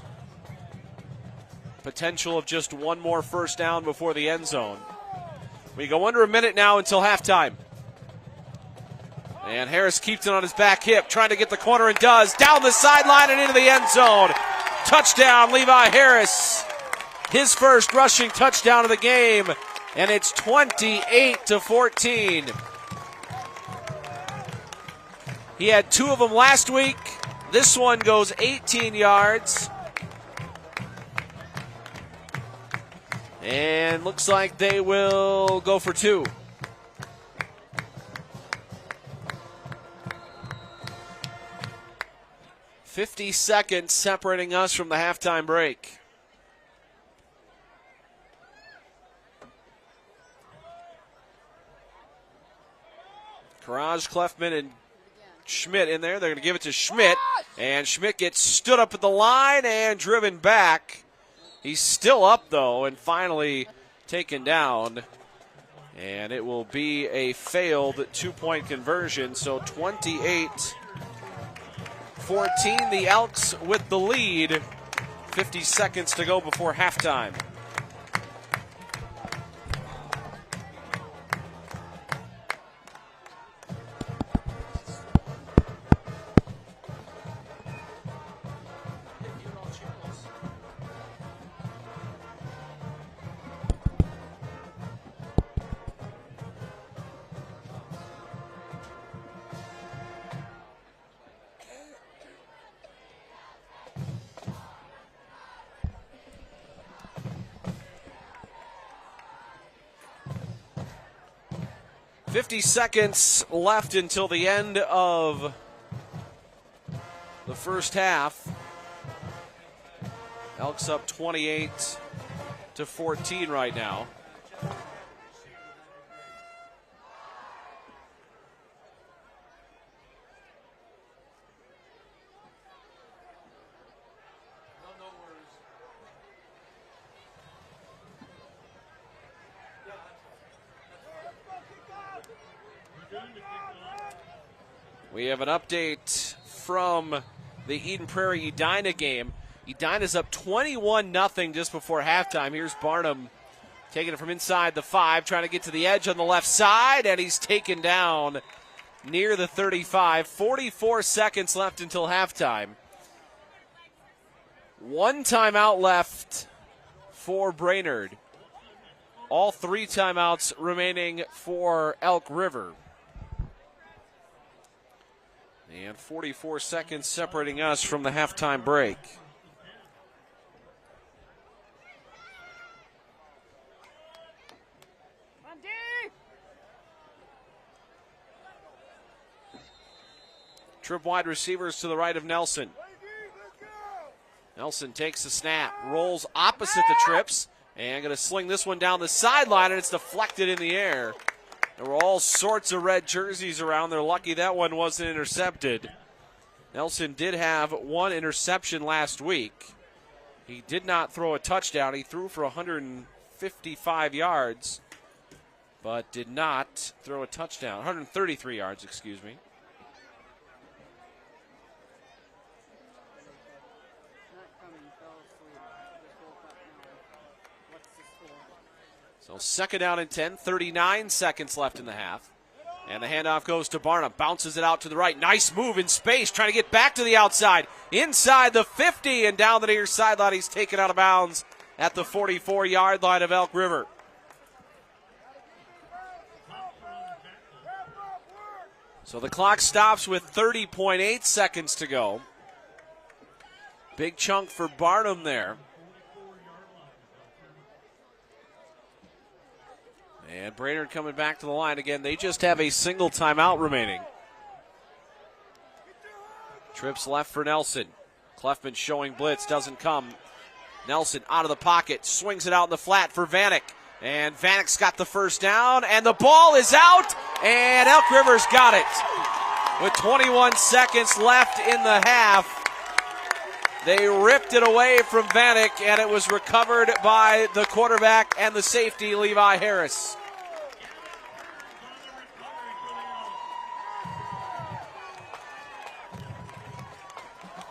Potential of just one more first down before the end zone. We go under a minute now until halftime. And Harris keeps it on his back hip, trying to get the corner, and does. Down the sideline and into the end zone. Touchdown, Levi Harris. His first rushing touchdown of the game. And it's 28-14. He had 2 of them last week. This one goes 18 yards. And looks like they will go for 2. $50 seconds separating us from the halftime break. Courage, Clefman, and Schmidt in there. They're going to give it to Schmidt. And Schmidt gets stood up at the line and driven back. He's still up, though, and finally taken down. And it will be a failed 2-point conversion. So 28-14, the Elks with the lead. 50 seconds to go before halftime. Seconds left until the end of the first half. Elks up 28-14 right now. We have an update from the Eden Prairie Edina game. Edina's up 21-0 just before halftime. Here's Barnum taking it from inside the 5, trying to get to the edge on the left side, and he's taken down near the 35. 44 seconds left until halftime. 1 timeout left for Brainerd. All 3 timeouts remaining for Elk River. And 44 seconds separating us from the halftime break. Trip wide receivers to the right of Nelson. Nelson takes the snap, rolls opposite the trips, and going to sling this one down the sideline, and it's deflected in the air. There were all sorts of red jerseys around. They're lucky that one wasn't intercepted. Nelson did have 1 interception last week. He did not throw a touchdown. He threw for 155 yards, but did not throw a touchdown. 133 yards, excuse me. So 2nd down and 10, 39 seconds left in the half. And the handoff goes to Barnum, bounces it out to the right. Nice move in space, trying to get back to the outside. Inside the 50 and down the near sideline. He's taken out of bounds at the 44-yard line of Elk River. So the clock stops with 30.8 seconds to go. Big chunk for Barnum there. And Brainerd coming back to the line again. They just have a single timeout remaining. Trips left for Nelson. Clefman showing blitz, doesn't come. Nelson out of the pocket, swings it out in the flat for Vanek. And Vanek's got the first down, and the ball is out, and Elk River's got it. With 21 seconds left in the half, they ripped it away from Vanek, and it was recovered by the quarterback and the safety, Levi Harris.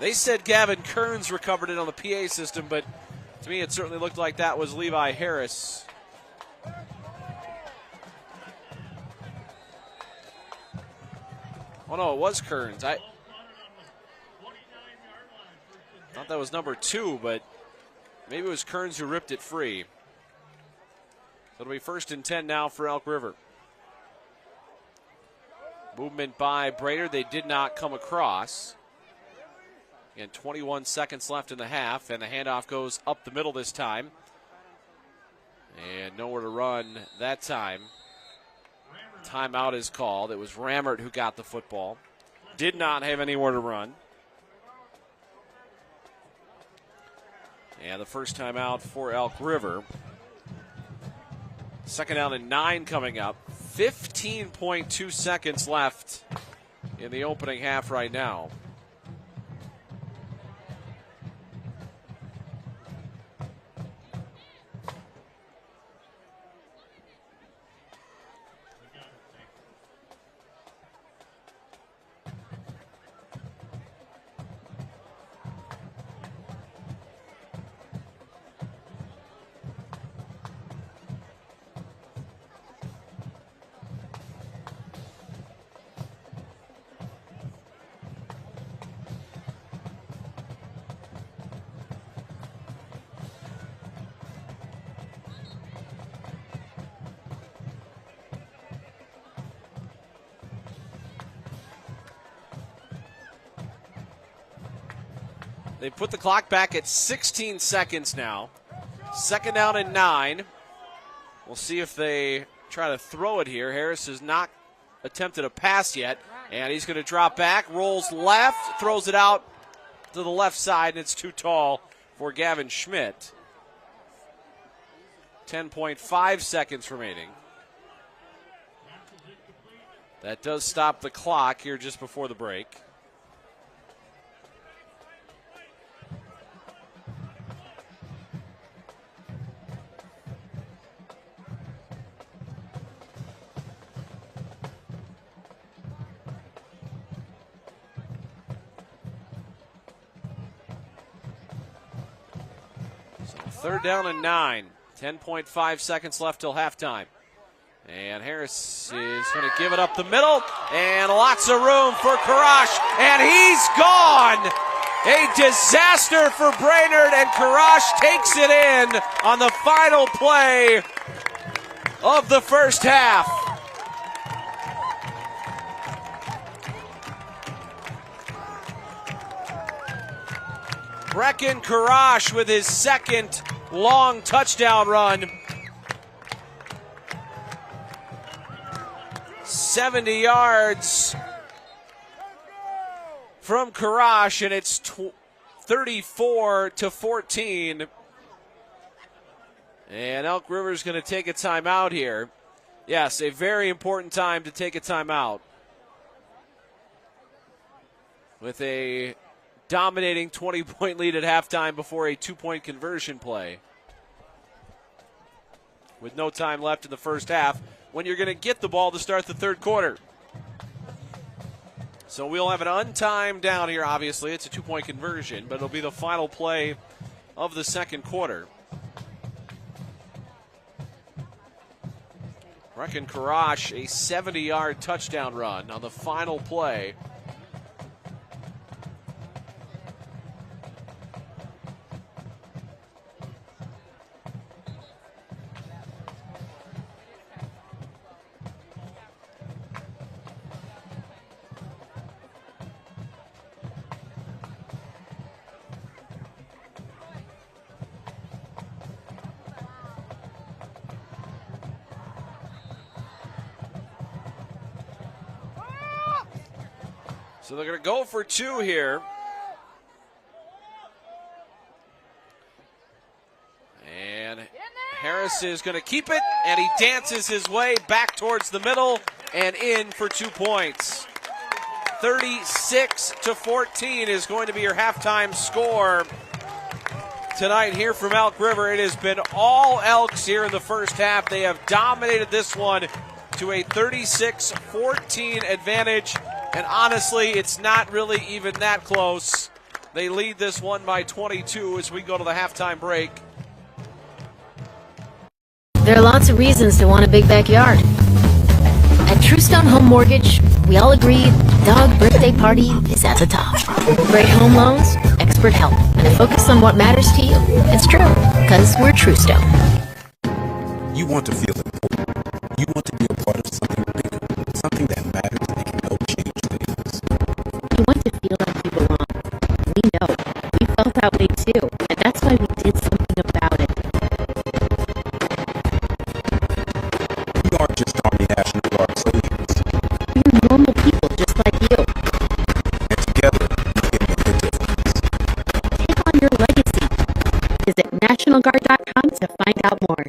They said Gavin Kearns recovered it on the PA system, but to me it certainly looked like that was Levi Harris. Oh no, it was Kearns. I thought that was number 2, but maybe it was Kearns who ripped it free. So it'll be 1st and 10 now for Elk River. Movement by Brainerd. They did not come across. Again, 21 seconds left in the half, and the handoff goes up the middle this time. And nowhere to run that time. Timeout is called. It was Rammert who got the football. Did not have anywhere to run. And the first timeout for Elk River. 2nd down and 9 coming up. 15.2 seconds left in the opening half right now. They put the clock back at 16 seconds now. 2nd down and 9. We'll see if they try to throw it here. Harris has not attempted a pass yet. And he's going to drop back, rolls left, throws it out to the left side, and it's too tall for Gavin Schmidt. 10.5 seconds remaining. That does stop the clock here just before the break. So 3rd down and 9. 10.5 seconds left till halftime. And Harris is going to give it up the middle. And lots of room for Karash. And he's gone. A disaster for Brainerd. And Karash takes it in on the final play of the first half. Brecken Karash with his 2nd long touchdown run. 70 yards from Karash, and it's 34-14. And Elk River is going to take a timeout here. Yes, a very important time to take a timeout. With a dominating 20-point lead at halftime before a 2-point conversion play. With no time left in the first half, when you're going to get the ball to start the 3rd quarter. So we'll have an untimed down here, obviously. It's a 2-point conversion, but it'll be the final play of the 2nd quarter. Brecken Karash, a 70-yard touchdown run on the final play. So they're going to go for 2 here. And Harris is going to keep it, and he dances his way back towards the middle and in for 2 points. 36-14 is going to be your halftime score tonight here from Elk River. It has been all Elks here in the first half. They have dominated this one to a 36-14 advantage. And honestly, it's not really even that close. They lead this one by 22 as we go to the halftime break. There are lots of reasons to want a big backyard. At Truestone Home Mortgage, we all agree dog birthday party is at the top. Great home loans, expert help, and a focus on what matters to you. It's true, because we're Truestone. You want to feel important. You want to be a part of something bigger, something that matters and can help change things. You want to feel like you belong. We know. We felt that way too, and that's why we did something about it. We aren't just Army National Guard soldiers. We're normal people just like you. And together, we can make a difference. Take on your legacy. Visit NationalGuard.com to find out more.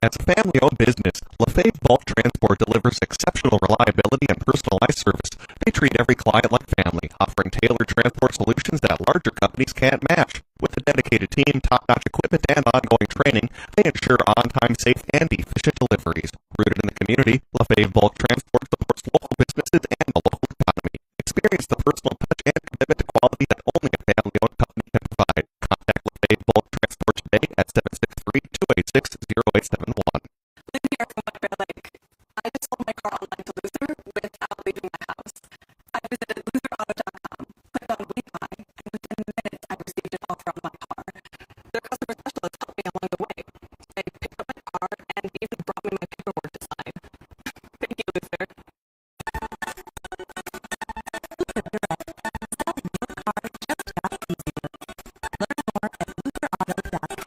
As a family-owned business, LaFave Bulk Transport delivers exceptional reliability and personalized service. They treat every client like family, offering tailored transport solutions that larger companies can't match. With a dedicated team, top-notch equipment, and ongoing training, they ensure on-time, safe, and efficient deliveries. Rooted in the community, LaFave Bulk Transport supports local businesses and the local economy. Experience the personal touch and commitment to quality that only a family-owned company can provide. Contact LaFave Bulk Transport today at 763-286-0871. Living here from White Bear Lake, I just sold my car online to Luther without leaving my house. I visited lutherauto.com, clicked on We Buy, and within minutes I received an offer on my car. Their customer specialist helped me along the way. They picked up my car and even brought me my paperwork to sign. Thank you, Luther. Luther Direct. Selling your car just got easier. Learn more at lutherauto.com.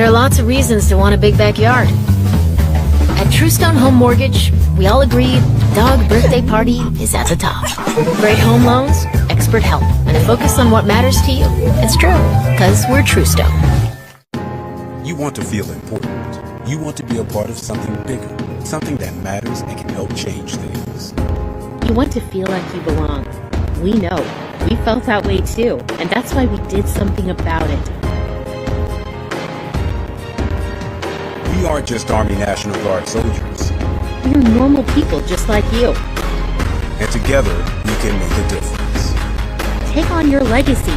There are lots of reasons to want a big backyard. At Truestone Home Mortgage, we all agree dog birthday party is at the top. Great home loans, expert help, and a focus on what matters to you. It's true, because we're Truestone. You want to feel important. You want to be a part of something bigger, something that matters and can help change things. You want to feel like you belong. We know. We felt that way too, and that's why we did something about it. We aren't just Army National Guard soldiers. We're normal people just like you. And together, we can make a difference. Take on your legacy.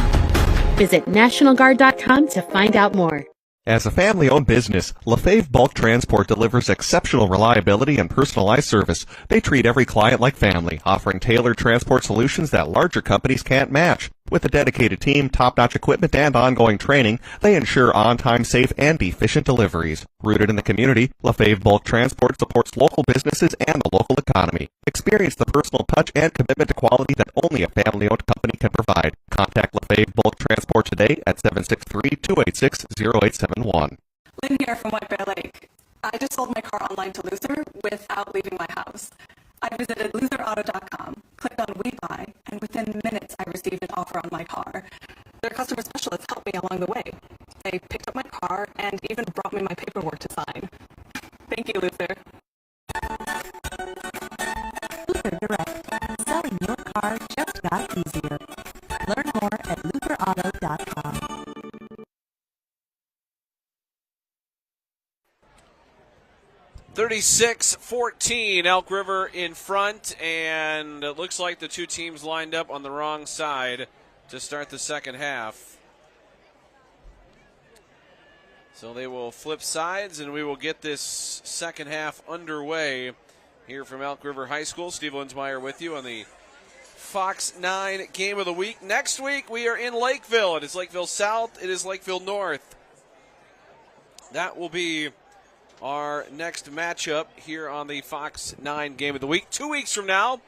Visit NationalGuard.com to find out more. As a family-owned business, LaFave Bulk Transport delivers exceptional reliability and personalized service. They treat every client like family, offering tailored transport solutions that larger companies can't match. With a dedicated team, top-notch equipment, and ongoing training, they ensure on-time, safe, and efficient deliveries. Rooted in the community, LaFave Bulk Transport supports local businesses and the local economy. Experience the personal touch and commitment to quality that only a family-owned company can provide. Contact LaFave Bulk Transport today at 763-286-0871. Lynn here from White Bear Lake. I just sold my car online to Luther without leaving my house. I visited lutherauto.com, clicked on We Buy, and within minutes I received an offer on my car. Their customer specialists helped me along the way. They picked up my car and even brought me my paperwork to sign. Thank you, Luther. Luther Direct. Selling your car just got easier. Learn more at lutherauto.com. 36-14, Elk River in front, and it looks like the two teams lined up on the wrong side to start the second half. So they will flip sides, and we will get this second half underway here from Elk River High School. Steve Linsmeyer with you on the Fox 9 Game of the Week. Next week, we are in Lakeville. It is Lakeville South. It is Lakeville North. That will be our next matchup here on the Fox 9 Game of the Week. 2 weeks from now,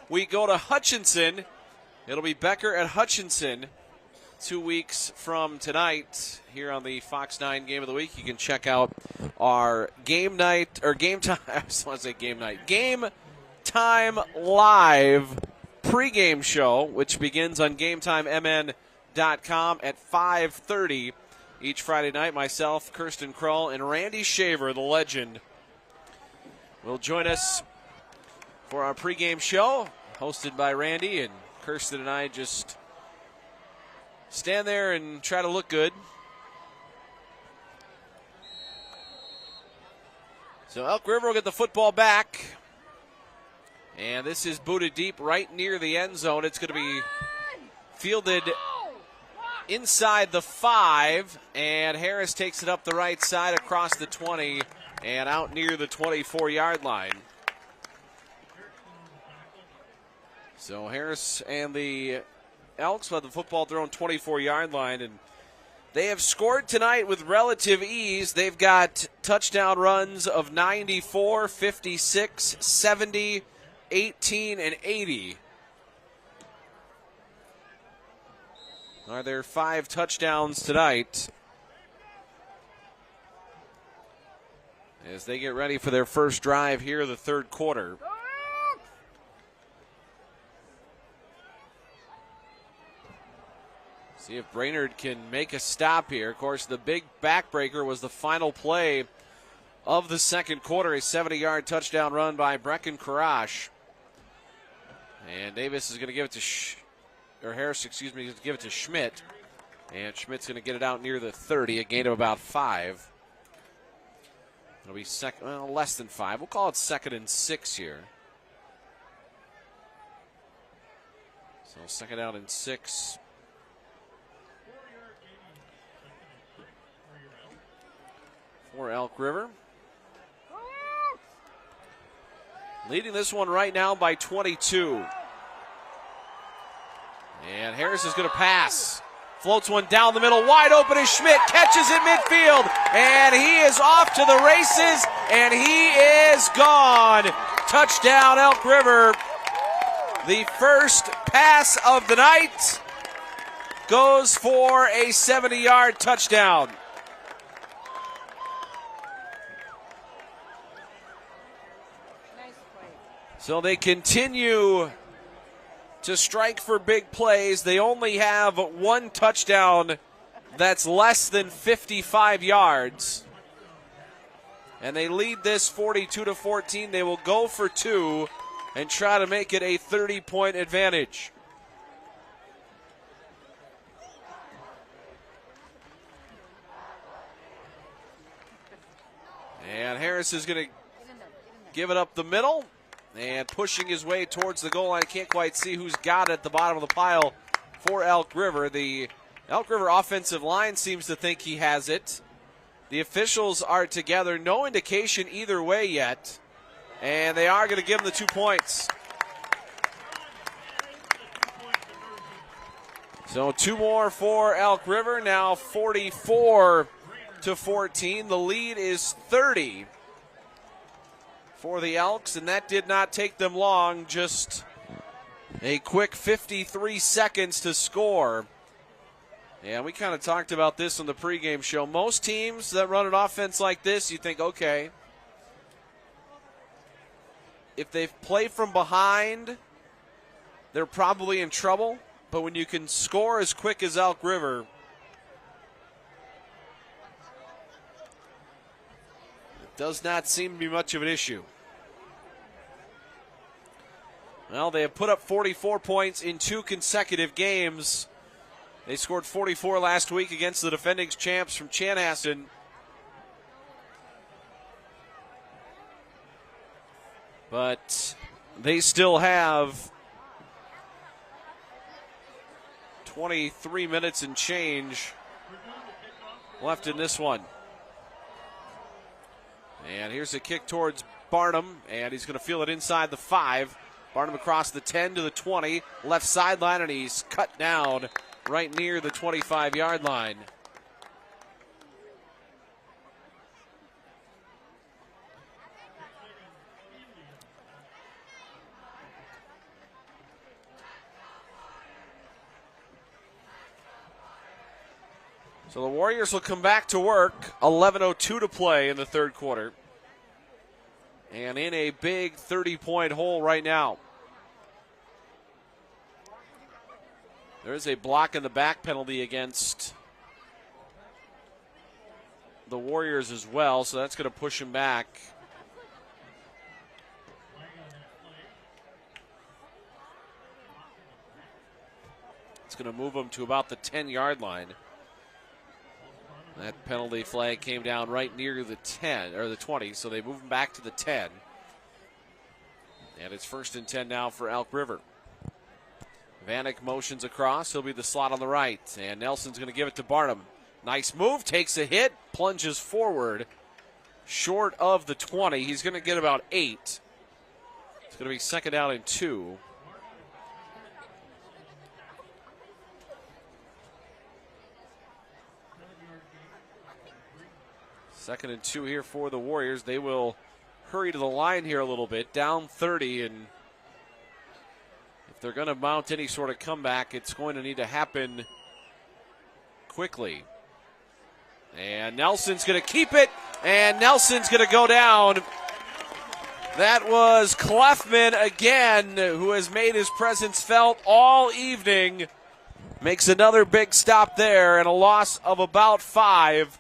we go to Hutchinson. It'll be Becker at Hutchinson 2 weeks from tonight here on the Fox 9 Game of the Week. You can check out our game night, or game time, I just want to say game night, Game Time Live pregame show, which begins on GameTimeMN.com at 5:30 each Friday night. Myself, Kirsten Krull, and Randy Shaver, the legend, will join us for our pregame show, hosted by Randy, and Kirsten and I just stand there and try to look good. So Elk River will get the football back, and this is booted deep right near the end zone. It's going to be fielded inside the 5, and Harris takes it up the right side across the 20 and out near the 24-yard line. So Harris and the Elks will have the football thrown 24-yard line, and they have scored tonight with relative ease. They've got touchdown runs of 94, 56, 70, 18, and 80. Are there 5 touchdowns tonight as they get ready for their first drive here in the third quarter. See if Brainerd can make a stop here. Of course, the big backbreaker was the final play of the second quarter, a 70-yard touchdown run by Brecken Karash. And Davis is going to give it to Harris, is going to give it to Schmidt. And Schmidt's going to get it out near the 30, a gain of about 5. It'll be less than 5. We'll call it 2nd and 6 here. So 2nd down and 6. For Elk River. Leading this one right now by 22. And Harris is going to pass. Floats one down the middle, wide open as Schmidt catches it midfield. And he is off to the races, and he is gone. Touchdown, Elk River. The first pass of the night goes for a 70-yard touchdown. So they continue to strike for big plays. They only have one touchdown that's less than 55 yards. And they lead this 42-14. They will go for two and try to make it a 30-point advantage. And Harris is going to give it up the middle and pushing his way towards the goal line. Can't quite see who's got it at the bottom of the pile for Elk River. The Elk River offensive line seems to think he has it. The officials are together. No indication either way yet. And they are going to give him the 2 points. So 2 more for Elk River. Now 44-14. The lead is 30 for the Elks, and that did not take them long. Just a quick 53 seconds to score. And we kind of talked about this on the pregame show. Most teams that run an offense like this, you think, okay, if they play from behind, they're probably in trouble. But when you can score as quick as Elk River, it does not seem to be much of an issue. Well, they have put up 44 points in 2 consecutive games. They scored 44 last week against the defending champs from Chanhassen. But they still have 23 minutes and change left in this one. And here's a kick towards Barnum, and he's going to feel it inside the 5. Barnum across the 10 to the 20, left sideline, and he's cut down right near the 25-yard line. So the Warriors will come back to work. 11:02 to play in the third quarter. And in a big 30-point hole right now. There is a block in the back penalty against the Warriors as well, so that's going to push him back. It's going to move him to about the 10-yard line. That penalty flag came down right near the 10, or the 20, so they move him back to the 10. And it's 1st and 10 now for Elk River. Vanek motions across. He'll be the slot on the right. And Nelson's going to give it to Barnum. Nice move. Takes a hit. Plunges forward. Short of the 20. He's going to get about 8. It's going to be 2nd down and 2. Second and 2 here for the Warriors. They will hurry to the line here a little bit. Down 30, and if they're going to mount any sort of comeback, it's going to need to happen quickly. And Nelson's going to keep it, and Nelson's going to go down. That was Clefman again, who has made his presence felt all evening. Makes another big stop there, and a loss of about 5.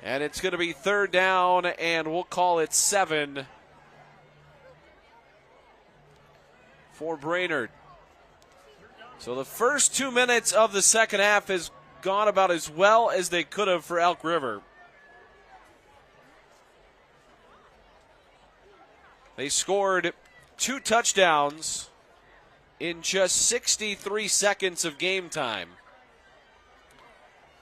And it's going to be 3rd down, and we'll call it 7 for Brainerd. So the first 2 minutes of the second half has gone about as well as they could have for Elk River. They scored 2 touchdowns in just 63 seconds of game time,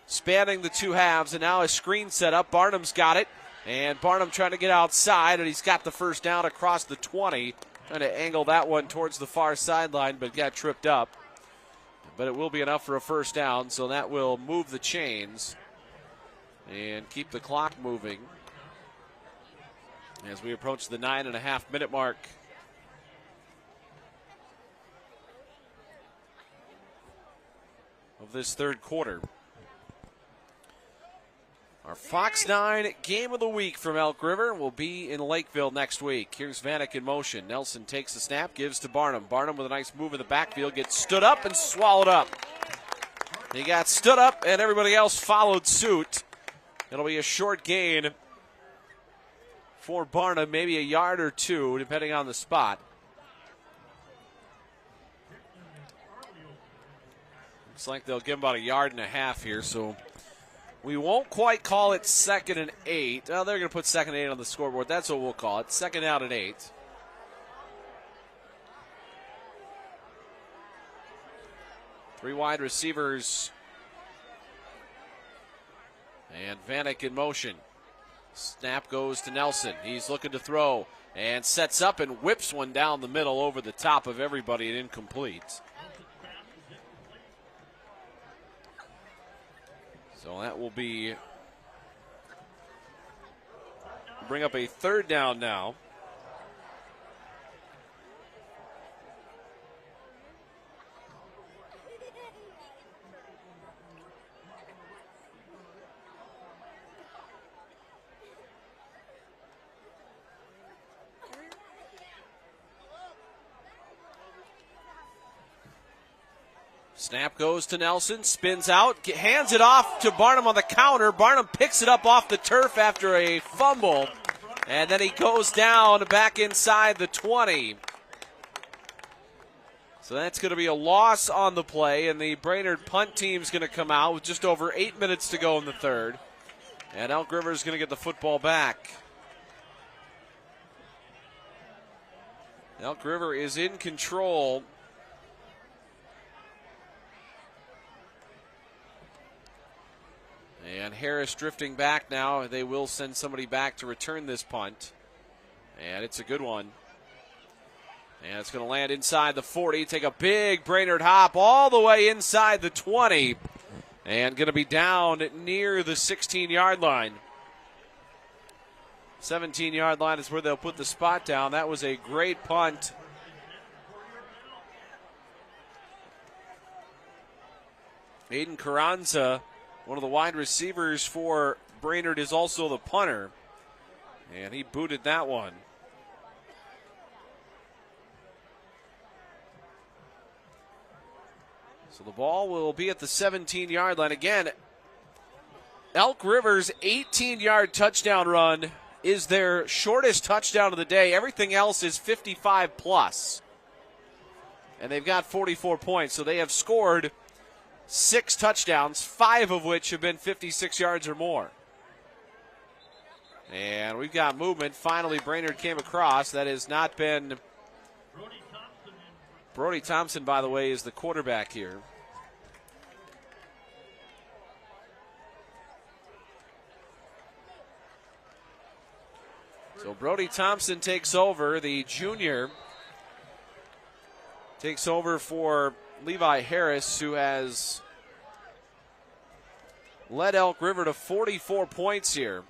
spanning the 2 halves, and now a screen set up. Barnum's got it, and Barnum trying to get outside, and he's got the first down across the 20. Trying to angle that one towards the far sideline, but got tripped up. But it will be enough for a first down, so that will move the chains and keep the clock moving as we approach the 9.5-minute mark. Of this third quarter. Our Fox 9 game of the week from Elk River will be in Lakeville next week. Here's Vanek in motion. Nelson takes the snap, gives to Barnum. Barnum with a nice move in the backfield, gets stood up and swallowed up. He got stood up and everybody else followed suit. It'll be a short gain for Barnum, maybe a yard or two, depending on the spot. Looks like they'll give him about a yard and a half here, so we won't quite call it 2nd and 8. Well, they're going to put 2nd and 8 on the scoreboard. That's what we'll call it. 2nd out and 8. Three wide receivers. And Vanek in motion. Snap goes to Nelson. He's looking to throw and sets up and whips one down the middle over the top of everybody and incomplete. So that will bring up a 3rd down now. Snap goes to Nelson, spins out, hands it off to Barnum on the counter. Barnum picks it up off the turf after a fumble, and then he goes down back inside the 20. So that's going to be a loss on the play, and the Brainerd punt team's going to come out with just over 8 minutes to go in the 3rd. And Elk River is going to get the football back. Elk River is in control. And Harris drifting back now. They will send somebody back to return this punt. And it's a good one. And it's going to land inside the 40. Take a big Brainerd hop all the way inside the 20. And going to be down near the 16-yard line. 17-yard line is where they'll put the spot down. That was a great punt. Aiden Carranza, one of the wide receivers for Brainerd, is also the punter. And he booted that one. So the ball will be at the 17-yard line. Again, Elk River's 18-yard touchdown run is their shortest touchdown of the day. Everything else is 55 plus. And they've got 44 points. So they have scored 6 touchdowns, 5 of which have been 56 yards or more. And we've got movement. Finally, Brainerd came across. That has not been... Brody Thompson, by the way, is the quarterback here. So Brody Thompson takes over. The junior takes over for Levi Harris, who has led Elk River to 44 points here.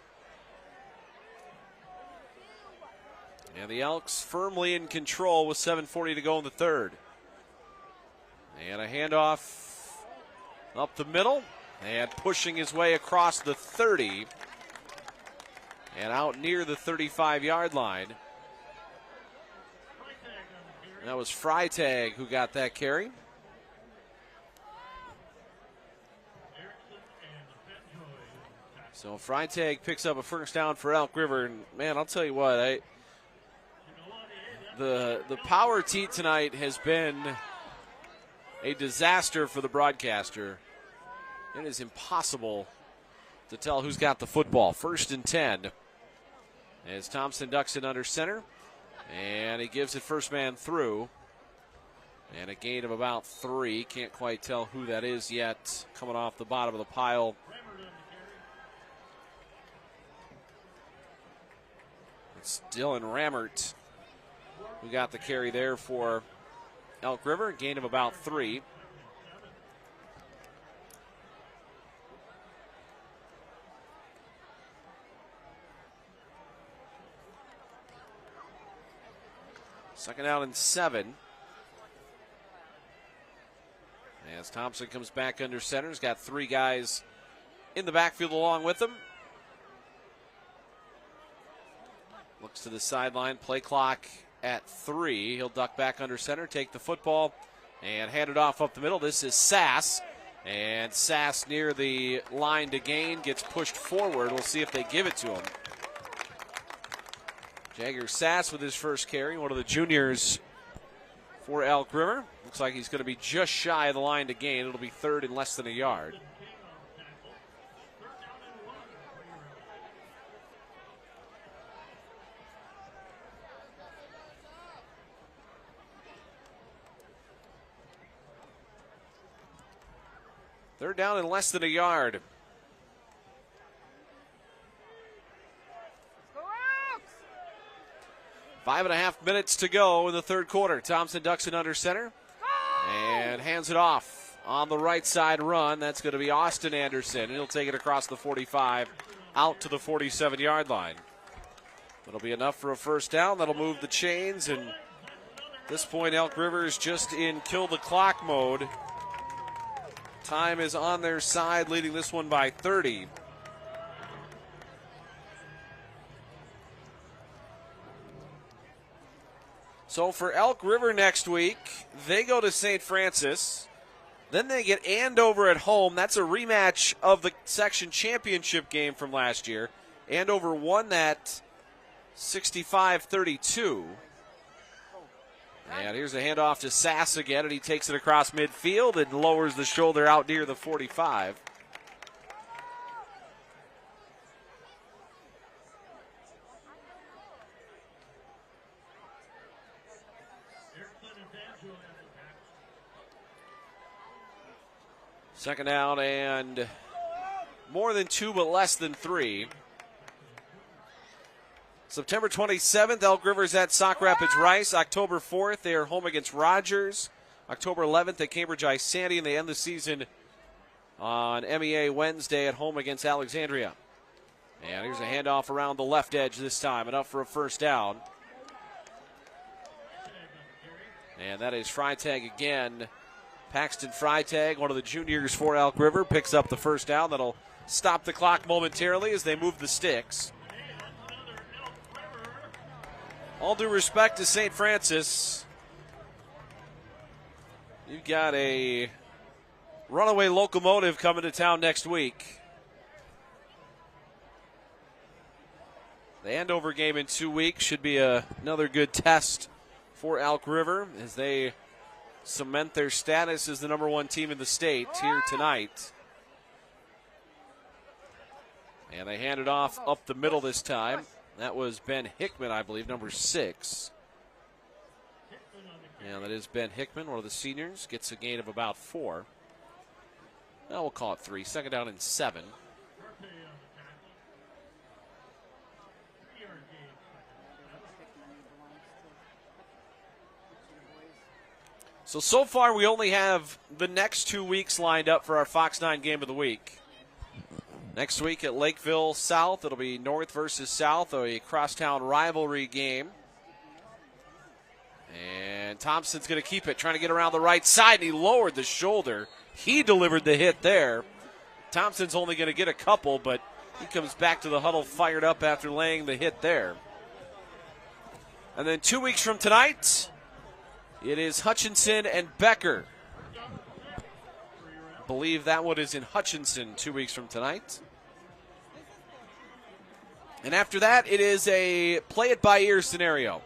And the Elks firmly in control with 7:40 to go in the 3rd. And a handoff up the middle and pushing his way across the 30 and out near the 35-yard line. And that was Freitag who got that carry. So Freitag picks up a 1st down for Elk River. And man, I'll tell you what, the power tee tonight has been a disaster for the broadcaster. It is impossible to tell who's got the football. 1st and 10 as Thompson ducks it under center, and he gives it first man through. And a gain of about 3. Can't quite tell who that is yet. Coming off the bottom of the pile. It's Dylan Rammert who got the carry there for Elk River. Gain of about 3. Second out and 7. As Thompson comes back under center, he's got 3 guys in the backfield along with him. Looks to the sideline. Play clock at 3. He'll duck back under center, take the football, and hand it off up the middle. This is Sass. And Sass near the line to gain, gets pushed forward. We'll see if they give it to him. Jagger Sass with his first carry, one of the juniors for Elk River. Looks like he's going to be just shy of the line to gain. It'll be third and less than a yard. Third down and less than a yard. Five and a half minutes to go in the third quarter. Thompson ducks it under center and hands it off on the right side run. That's going to be Austin Anderson. He'll take it across the 45 out to the 47-yard line. That'll be enough for a first down. That'll move the chains. And at this point, Elk River is just in kill the clock mode. Time is on their side, leading this one by 30. So for Elk River next week, they go to St. Francis. Then they get Andover at home. That's a rematch of the section championship game from last year. Andover won that 65-32. And here's a handoff to Sass again, and he takes it across midfield and lowers the shoulder out near the 45. Second down and more than 2 but less than 3. September 27th, Elk River's at Sauk Rapids Rice. October 4th, they are home against Rogers. October 11th at Cambridge Ice Sandy, and they end the season on MEA Wednesday at home against Alexandria. And here's a handoff around the left edge this time, and up for a first down. And that is Freitag again. Paxton Freitag, one of the juniors for Elk River, picks up the first down. That'll stop the clock momentarily as they move the sticks. All due respect to St. Francis, you've got a runaway locomotive coming to town next week. The Andover game in 2 weeks should be another good test for Elk River as they cement their status as the number 1 team in the state here tonight. And they hand it off up the middle this time. That was Ben Hickman, I believe, number 6. Yeah, that is Ben Hickman, one of the seniors. Gets a gain of about 4. Well, we'll call it 3. Second down and 7. So far we only have the next 2 weeks lined up for our Fox 9 game of the week. Next week at Lakeville South, it'll be North versus South, a crosstown rivalry game. And Thompson's going to keep it, trying to get around the right side, and he lowered the shoulder. He delivered the hit there. Thompson's only going to get a couple, but he comes back to the huddle fired up after laying the hit there. And then 2 weeks from tonight, it is Hutchinson and Becker. I believe that one is in Hutchinson 2 weeks from tonight. And after that, it is a play it by ear scenario.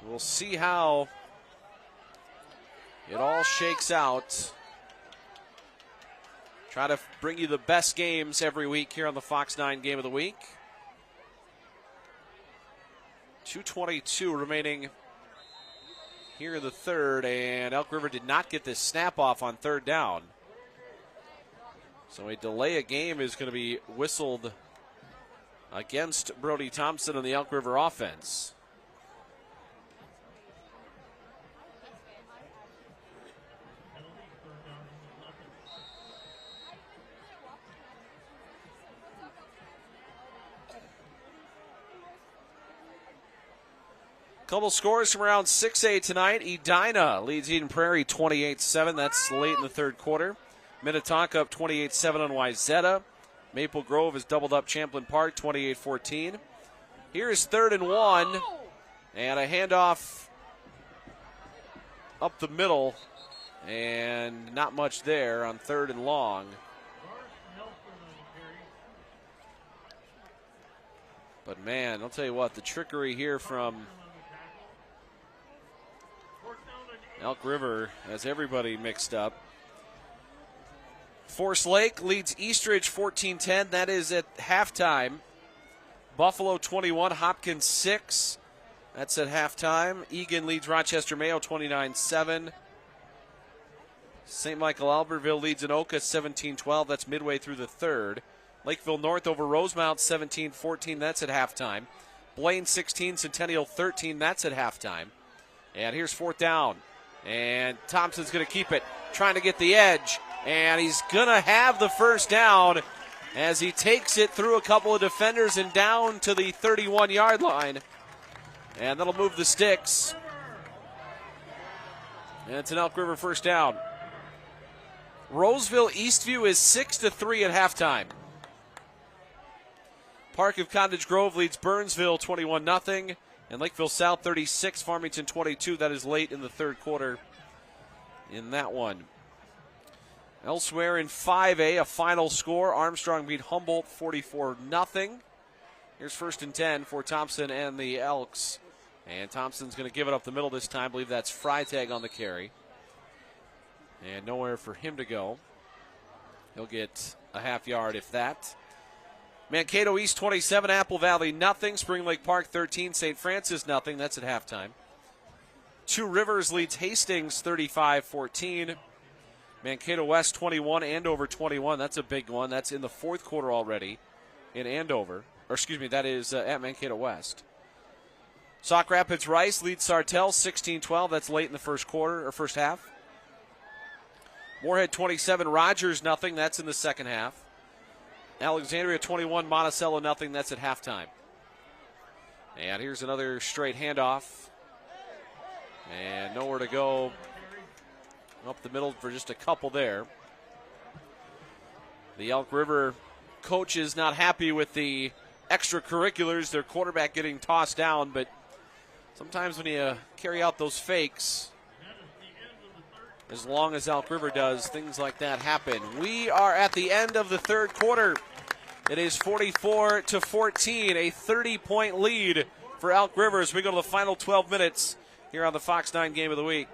We'll see how it all shakes out. Try to bring you the best games every week here on the Fox 9 Game of the Week. 2:22 remaining here in the third, and Elk River did not get this snap off on third down. So a delay of game is going to be whistled against Brody Thompson and the Elk River offense. Couple scores from around 6A tonight. Edina leads Eden Prairie 28-7. That's late in the third quarter. Minnetonka up 28-7 on Wayzata. Maple Grove has doubled up Champlin Park 28-14. Here is 3rd and 1, and a handoff up the middle, and not much there on 3rd and long. But man, I'll tell you what, the trickery here from Elk River has everybody mixed up. Forest Lake leads Eastridge 14-10. That is at halftime. Buffalo 21, Hopkins 6. That's at halftime. Egan leads Rochester Mayo 29-7. St. Michael Albertville leads Anoka 17-12. That's midway through the third. Lakeville North over Rosemount 17-14. That's at halftime. Blaine 16, Centennial 13. That's at halftime. And here's 4th down. And Thompson's going to keep it, trying to get the edge. And he's going to have the first down as he takes it through a couple of defenders and down to the 31-yard line. And that'll move the sticks. And it's an Elk River first down. Roseville Eastview is 6-3 at halftime. Park of Cottage Grove leads Burnsville 21-0. And Lakeville South 36, Farmington 22. That is late in the third quarter in that one. Elsewhere in 5A, a final score. Armstrong beat Humboldt 44-0. Here's 1st and 10 for Thompson and the Elks. And Thompson's going to give it up the middle this time. I believe that's Freitag on the carry. And nowhere for him to go. He'll get a half yard if that. Mankato East 27, Apple Valley 0. Spring Lake Park 13, St. Francis 0. That's at halftime. Two Rivers leads Hastings 35-14. Mankato West 21, Andover 21. That's a big one. That's in the fourth quarter already in Andover. Or excuse me, that is at Mankato West. Sauk Rapids Rice leads Sartell 16-12. That's late in the first quarter or first half. Moorhead 27, Rogers 0. That's in the second half. Alexandria 21, Monticello 0. That's at halftime. And here's another straight handoff. And nowhere to go up the middle for just a couple there. The Elk River coach is not happy with the extracurriculars, their quarterback getting tossed down, but sometimes when you carry out those fakes, as long as Elk River does, things like that happen. We are at the end of the third quarter. It is 44-14, a 30-point lead for Elk River as we go to the final 12 minutes here on the Fox 9 Game of the Week.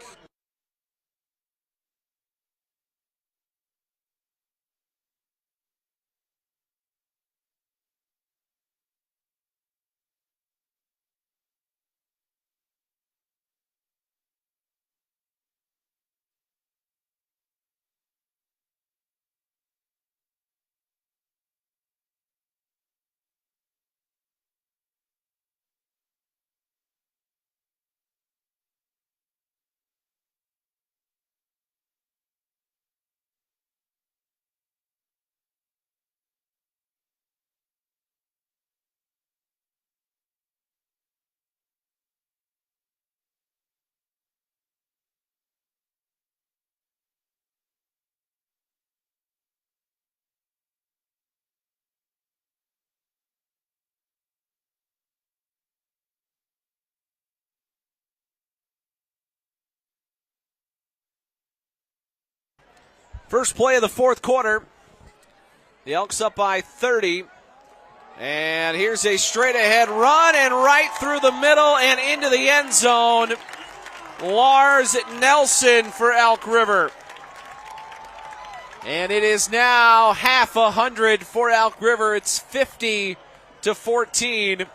First play of the fourth quarter. The Elks up by 30. And here's a straight ahead run and right through the middle and into the end zone. Lars Nelson for Elk River. And it is now half 100 for Elk River. It's 50-14.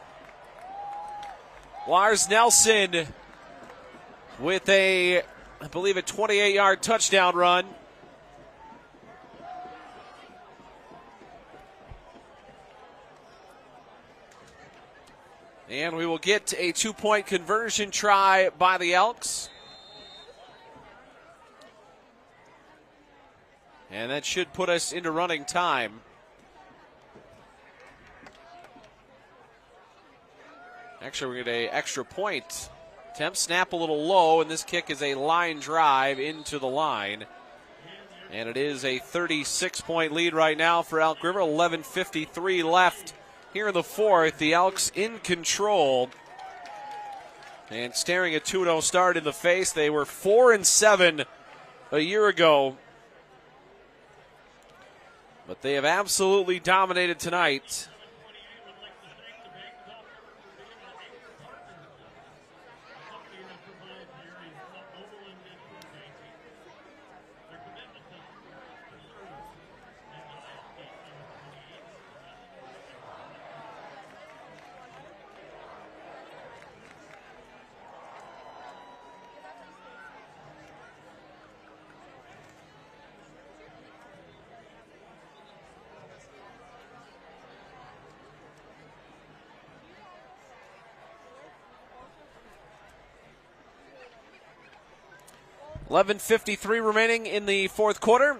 Lars Nelson with I believe a 28-yard touchdown run. And we will get a 2-point conversion try by the Elks. And that should put us into running time. Actually, we're going to get an extra point. Attempt snap a little low, and this kick is a line drive into the line. And it is a 36-point lead right now for Elk River. 11:53 left here in the fourth. The Elks in control and staring a 2-0 start in the face. They were 4-7 a year ago, but they have absolutely dominated tonight. $11:53 remaining in the fourth quarter.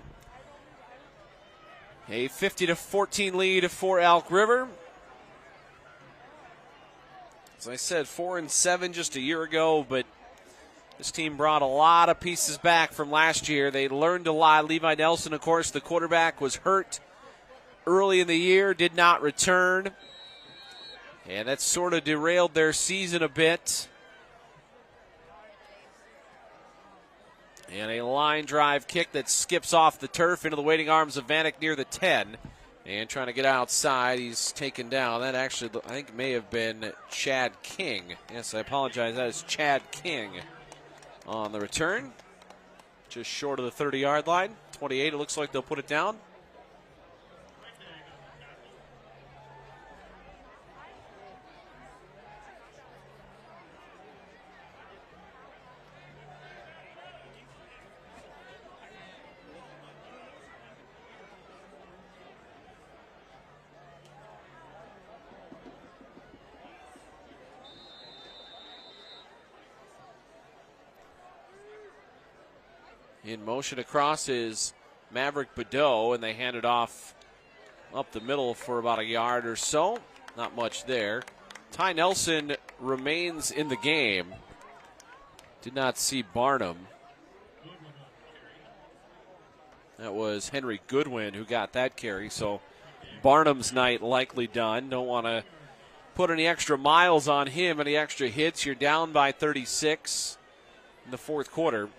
A 50-14 lead for Elk River. As I said, 4-7 just a year ago, but this team brought a lot of pieces back from last year. They learned a lot. Levi Nelson, of course, the quarterback, was hurt early in the year, did not return, and that sort of derailed their season a bit. And a line drive kick that skips off the turf into the waiting arms of Vanek near the 10. And trying to get outside, he's taken down. That actually, I think, may have been Chad King. Yes, I apologize. That is Chad King on the return. Just short of the 30-yard line. 28, it looks like they'll put it down. In motion across is Maverick Badeau, and they hand it off up the middle for about a yard or so. Not much there. Ty Nelson remains in the game. Did not see Barnum. That was Henry Goodwin who got that carry, so Barnum's night likely done. Don't want to put any extra miles on him, any extra hits. You're down by 36 in the fourth quarter.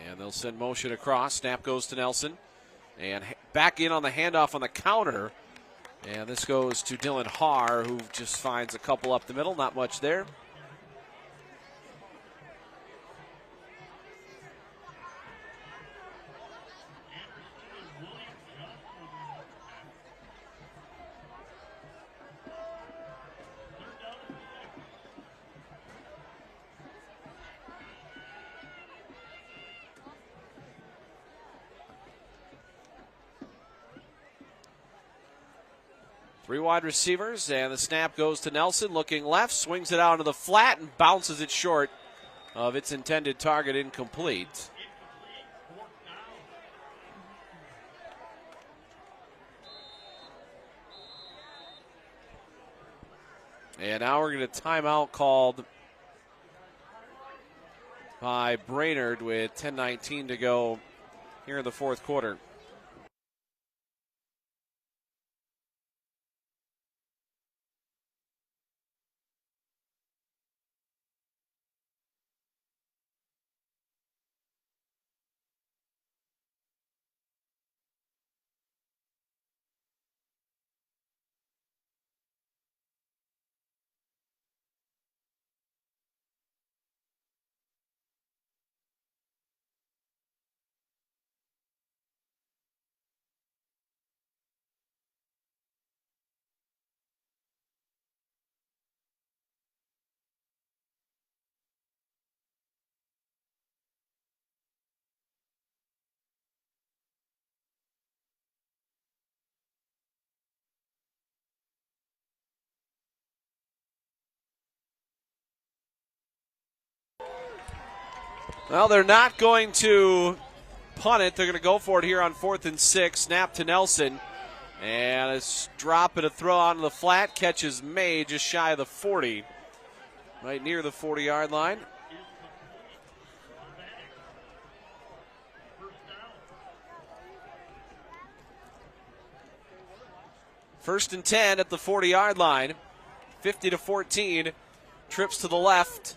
And they'll send motion across. Snap goes to Nelson. And back in on the handoff on the counter. And this goes to Dylan Haar, who just finds a couple up the middle. Not much there. Three wide receivers, and the snap goes to Nelson, looking left, swings it out into the flat, and bounces it short of its intended target, incomplete. And now we're going to timeout called by Brainerd with 10:19 to go here in the fourth quarter. Well, they're not going to punt it. They're going to go for it here on 4th and 6. Snap to Nelson. And a drop and a throw onto the flat. Catch is made just shy of the 40. right near the 40-yard line. First and 10 at the 40-yard line. 50-14. Trips to the left.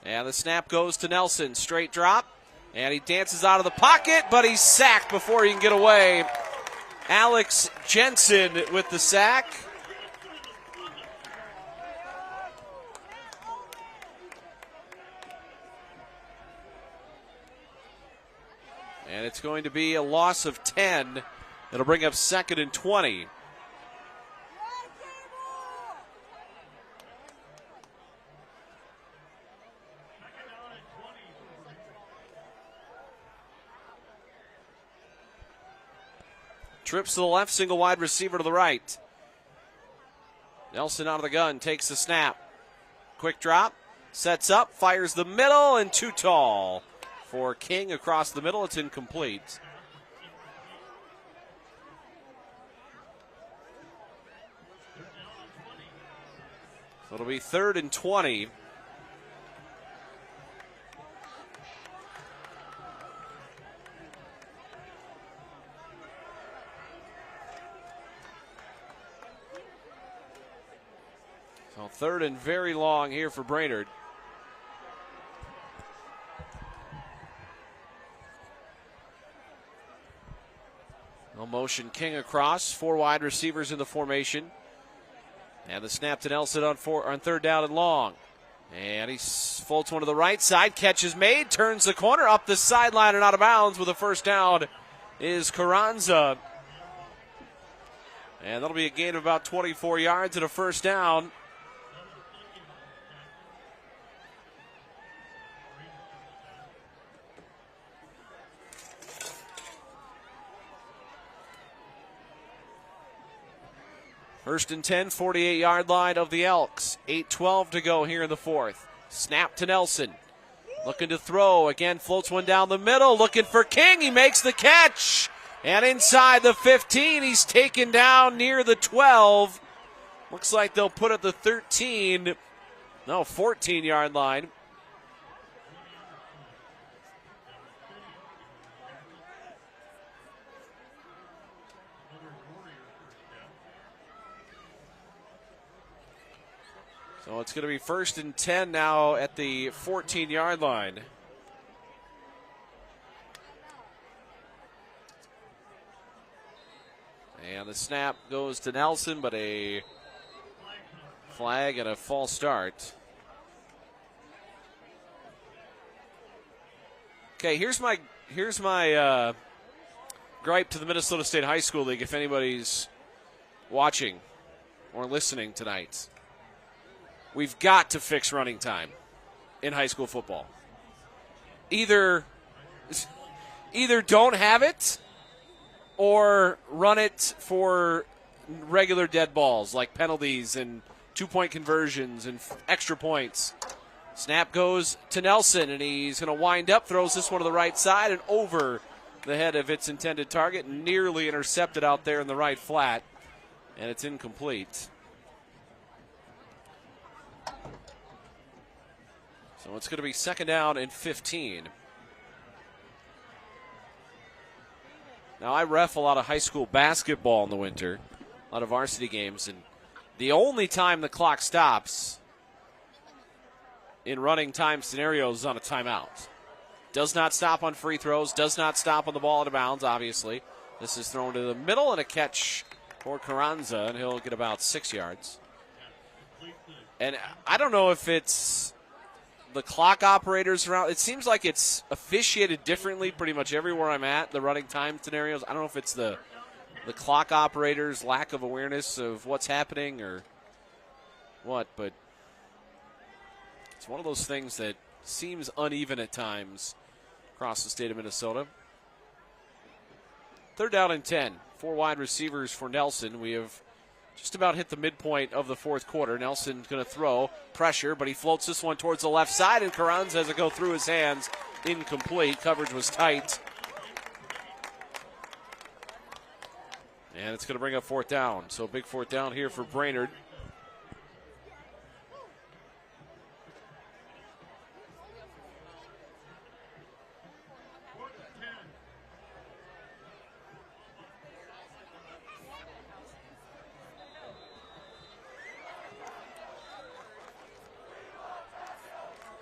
And the snap goes to Nelson. Straight drop. And he dances out of the pocket, but he's sacked before he can get away. Alex Jensen with the sack. And it's going to be a loss of 10. It'll bring up 2nd and 20. Trips to the left, single wide receiver to the right. Nelson out of the gun, takes the snap. Quick drop, sets up, fires the middle, and too tall for King across the middle. It's incomplete. So it'll be 3rd and 20. So 3rd and very long here for Brainerd. No motion, King across, 4 wide receivers in the formation. And the snap to Nelson on 3rd down and long. And he floats one to the right side, catch is made, turns the corner, up the sideline and out of bounds with a first down is Carranza. And that'll be a gain of about 24 yards and a first down. First and 10, 48-yard line of the Elks. 8:12 to go here in the 4th. Snap to Nelson. Looking to throw. Again, floats one down the middle. Looking for King. He makes the catch. And inside the 15, he's taken down near the 12. Looks like they'll put it the 14-yard line. So it's going to be 1st and 10 now at the 14-yard line. And the snap goes to Nelson, but a flag and a false start. Okay, here's my gripe to the Minnesota State High School League if anybody's watching or listening tonight. We've got to fix running time in high school football. Either don't have it or run it for regular dead balls like penalties and 2-point conversions and extra points. Snap goes to Nelson, and he's going to wind up, throws this one to the right side and over the head of its intended target, nearly intercepted out there in the right flat, and it's incomplete. So it's going to be 2nd down and 15. Now, I ref a lot of high school basketball in the winter, a lot of varsity games, and the only time the clock stops in running time scenarios is on a timeout. Does not stop on free throws, does not stop on the ball out of bounds, obviously. This is thrown to the middle and a catch for Carranza, and he'll get about 6 yards. And I don't know if it's the clock operators around. It seems like it's officiated differently pretty much everywhere I'm at, the running time scenarios. I don't know if it's the clock operators' lack of awareness of what's happening or what, but it's one of those things that seems uneven at times across the state of Minnesota. 3rd down and 10. 4 wide receivers for Nelson. We have just about hit the midpoint of the 4th quarter. Nelson's going to throw, pressure, but he floats this one towards the left side, and Carranza has it go through his hands. Incomplete. Coverage was tight. And it's going to bring up 4th down. So big 4th down here for Brainerd.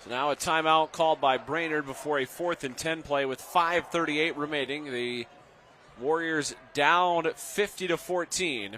So now a timeout called by Brainerd before a 4th and 10 play with 5:38 remaining. The Warriors down 50-14.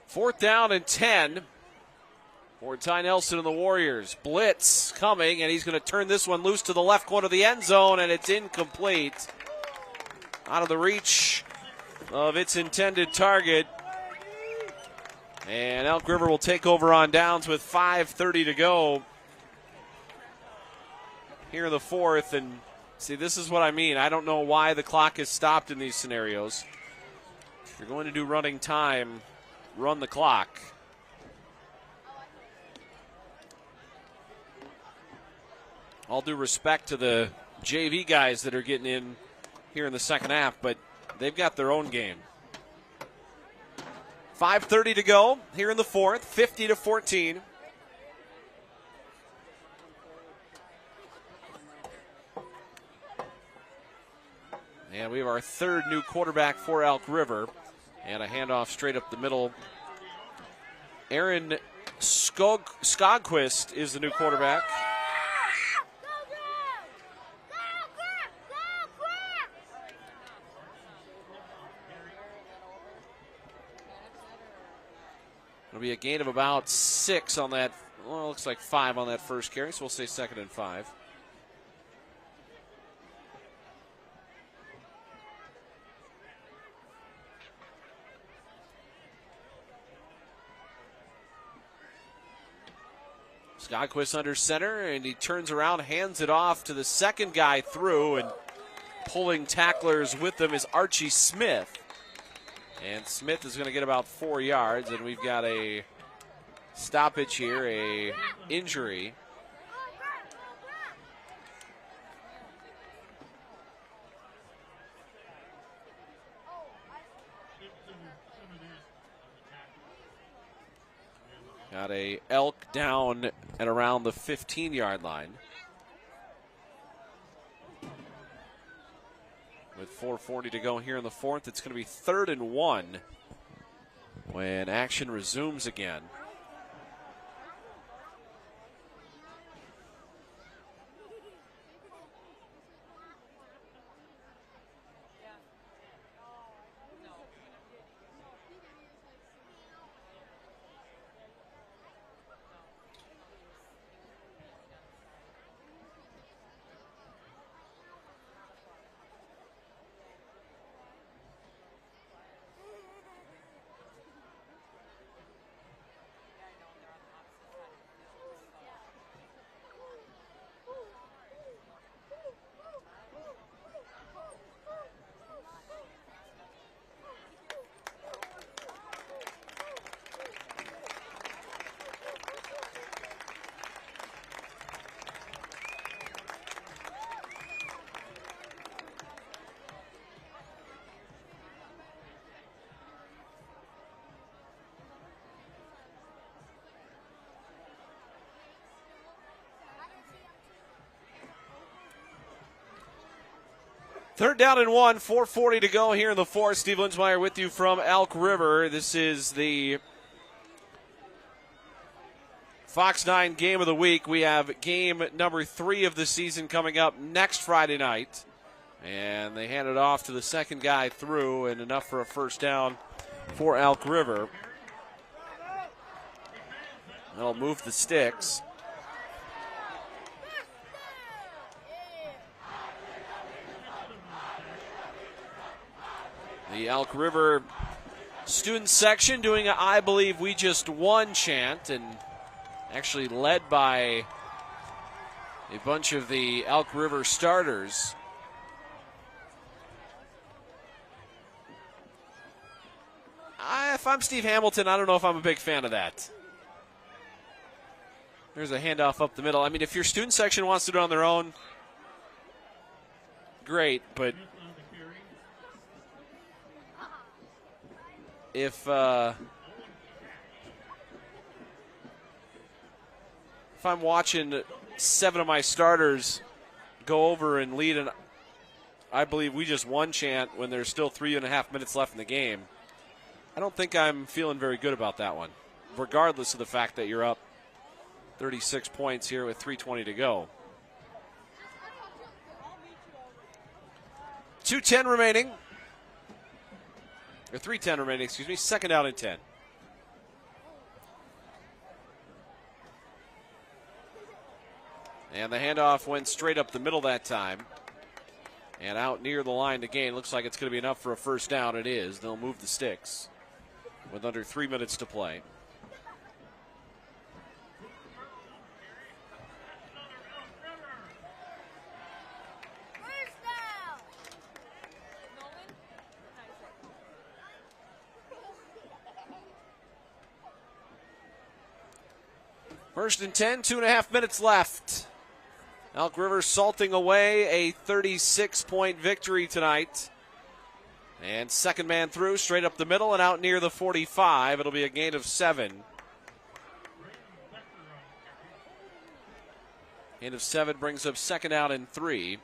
Fourth down and 10 for Ty Nelson and the Warriors. Blitz coming, and he's going to turn this one loose to the left corner of the end zone, and it's incomplete. Out of the reach of its intended target. And Elk River will take over on downs with 5:30 to go here in the 4th. And see, this is what I mean. I don't know why the clock is stopped in these scenarios. If you're going to do running time, run the clock. All due respect to the JV guys that are getting in here in the second half, but they've got their own game. 5:30 to go here in the 4th, 50-14. And we have our 3rd new quarterback for Elk River. And a handoff straight up the middle. Aaron Skogquist is the new quarterback. It'll be a gain of about 6 on that. Well, it looks like 5 on that first carry, so we'll say 2nd and 5. Skogquist under center, and he turns around, hands it off to the second guy through, and pulling tacklers with them is Archie Smith. And Smith is going to get about 4 yards, and we've got a stoppage here, a injury. Got a Elk down at around the 15-yard line. With 4:40 to go here in the 4th, it's going to be 3rd and 1 when action resumes again. Third down and 1, 4:40 to go here in the 4th. Steve Linsmeyer with you from Elk River. This is the Fox 9 game of the week. We have game number 3 of the season coming up next Friday night. And they hand it off to the second guy through, and enough for a first down for Elk River. They'll move the sticks. The Elk River student section doing a "I believe we just won" chant, and actually led by a bunch of the Elk River starters. If I'm Steve Hamilton, I don't know if I'm a big fan of that. There's a handoff up the middle. I mean, if your student section wants to do it on their own, great, but if I'm watching 7 of my starters go over and lead an "I believe we just won" chant when there's still 3.5 minutes left in the game, I don't think I'm feeling very good about that one, regardless of the fact that you're up 36 points here with 3:20 to go. 2:10 remaining. Or 3:10 remaining, excuse me. Second out and 10. And the handoff went straight up the middle that time. And out near the line to gain. Looks like it's going to be enough for a first down. It is. They'll move the sticks with under 3 minutes to play. First and 10, 2.5 minutes left. Elk River salting away a 36-point victory tonight. And second man through, straight up the middle and out near the 45. It'll be a gain of 7. Gain of 7 brings up second out and 3.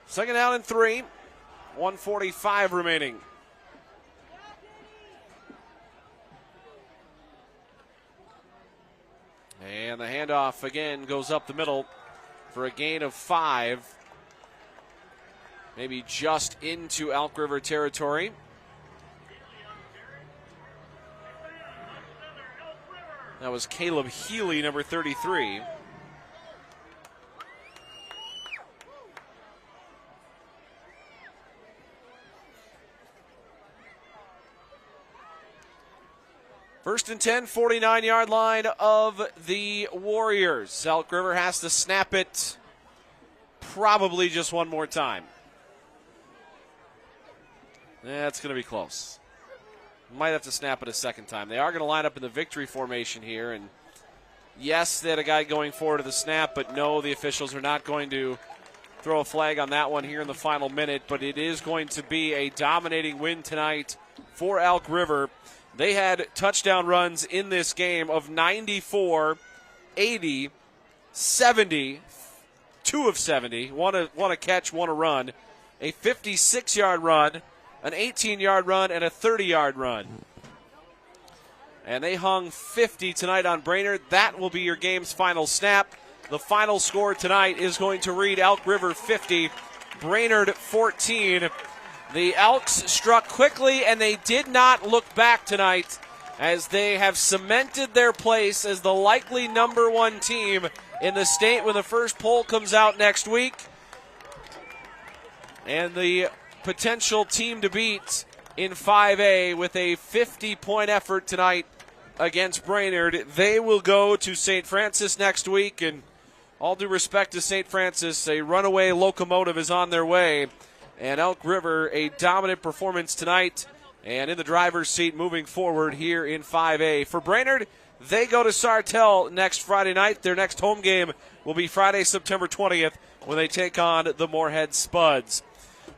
Second down and 3. 1:45 remaining. And the handoff again goes up the middle for a gain of 5. Maybe just into Elk River territory. That was Caleb Healy, number 33. First and 10, 49-yard line of the Warriors. Elk River has to snap it probably just one more time. That's going to be close. Might have to snap it a second time. They are going to line up in the victory formation here. And yes, they had a guy going forward to the snap, but no, the officials are not going to throw a flag on that one here in the final minute. But it is going to be a dominating win tonight for Elk River. They had touchdown runs in this game of 94, 80, 70, 2 of 70, one a catch, one a run, a 56-yard run, an 18-yard run, and a 30-yard run. And they hung 50 tonight on Brainerd. That will be your game's final snap. The final score tonight is going to read Elk River 50, Brainerd 14. The Elks struck quickly, and they did not look back tonight as they have cemented their place as the likely number 1 team in the state when the first poll comes out next week. And the potential team to beat in 5A with a 50-point effort tonight against Brainerd. They will go to St. Francis next week, and all due respect to St. Francis, a runaway locomotive is on their way. And Elk River, a dominant performance tonight and in the driver's seat moving forward here in 5A. For Brainerd, they go to Sartell next Friday night. Their next home game will be Friday, September 20th, when they take on the Moorhead Spuds.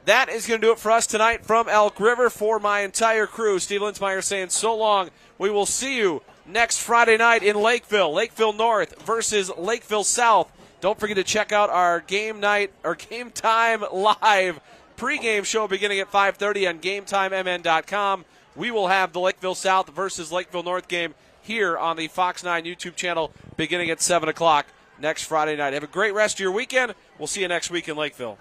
That is going to do it for us tonight from Elk River. For my entire crew, Steve Linsmeyer saying so long. We will see you next Friday night in Lakeville. Lakeville North versus Lakeville South. Don't forget to check out our Game Time Live pregame show beginning at 5:30 on GameTimeMN.com. we will have the Lakeville South versus Lakeville North game here on the Fox 9 YouTube channel beginning at 7 o'clock next Friday night. Have a great rest of your weekend. We'll see you next week in Lakeville.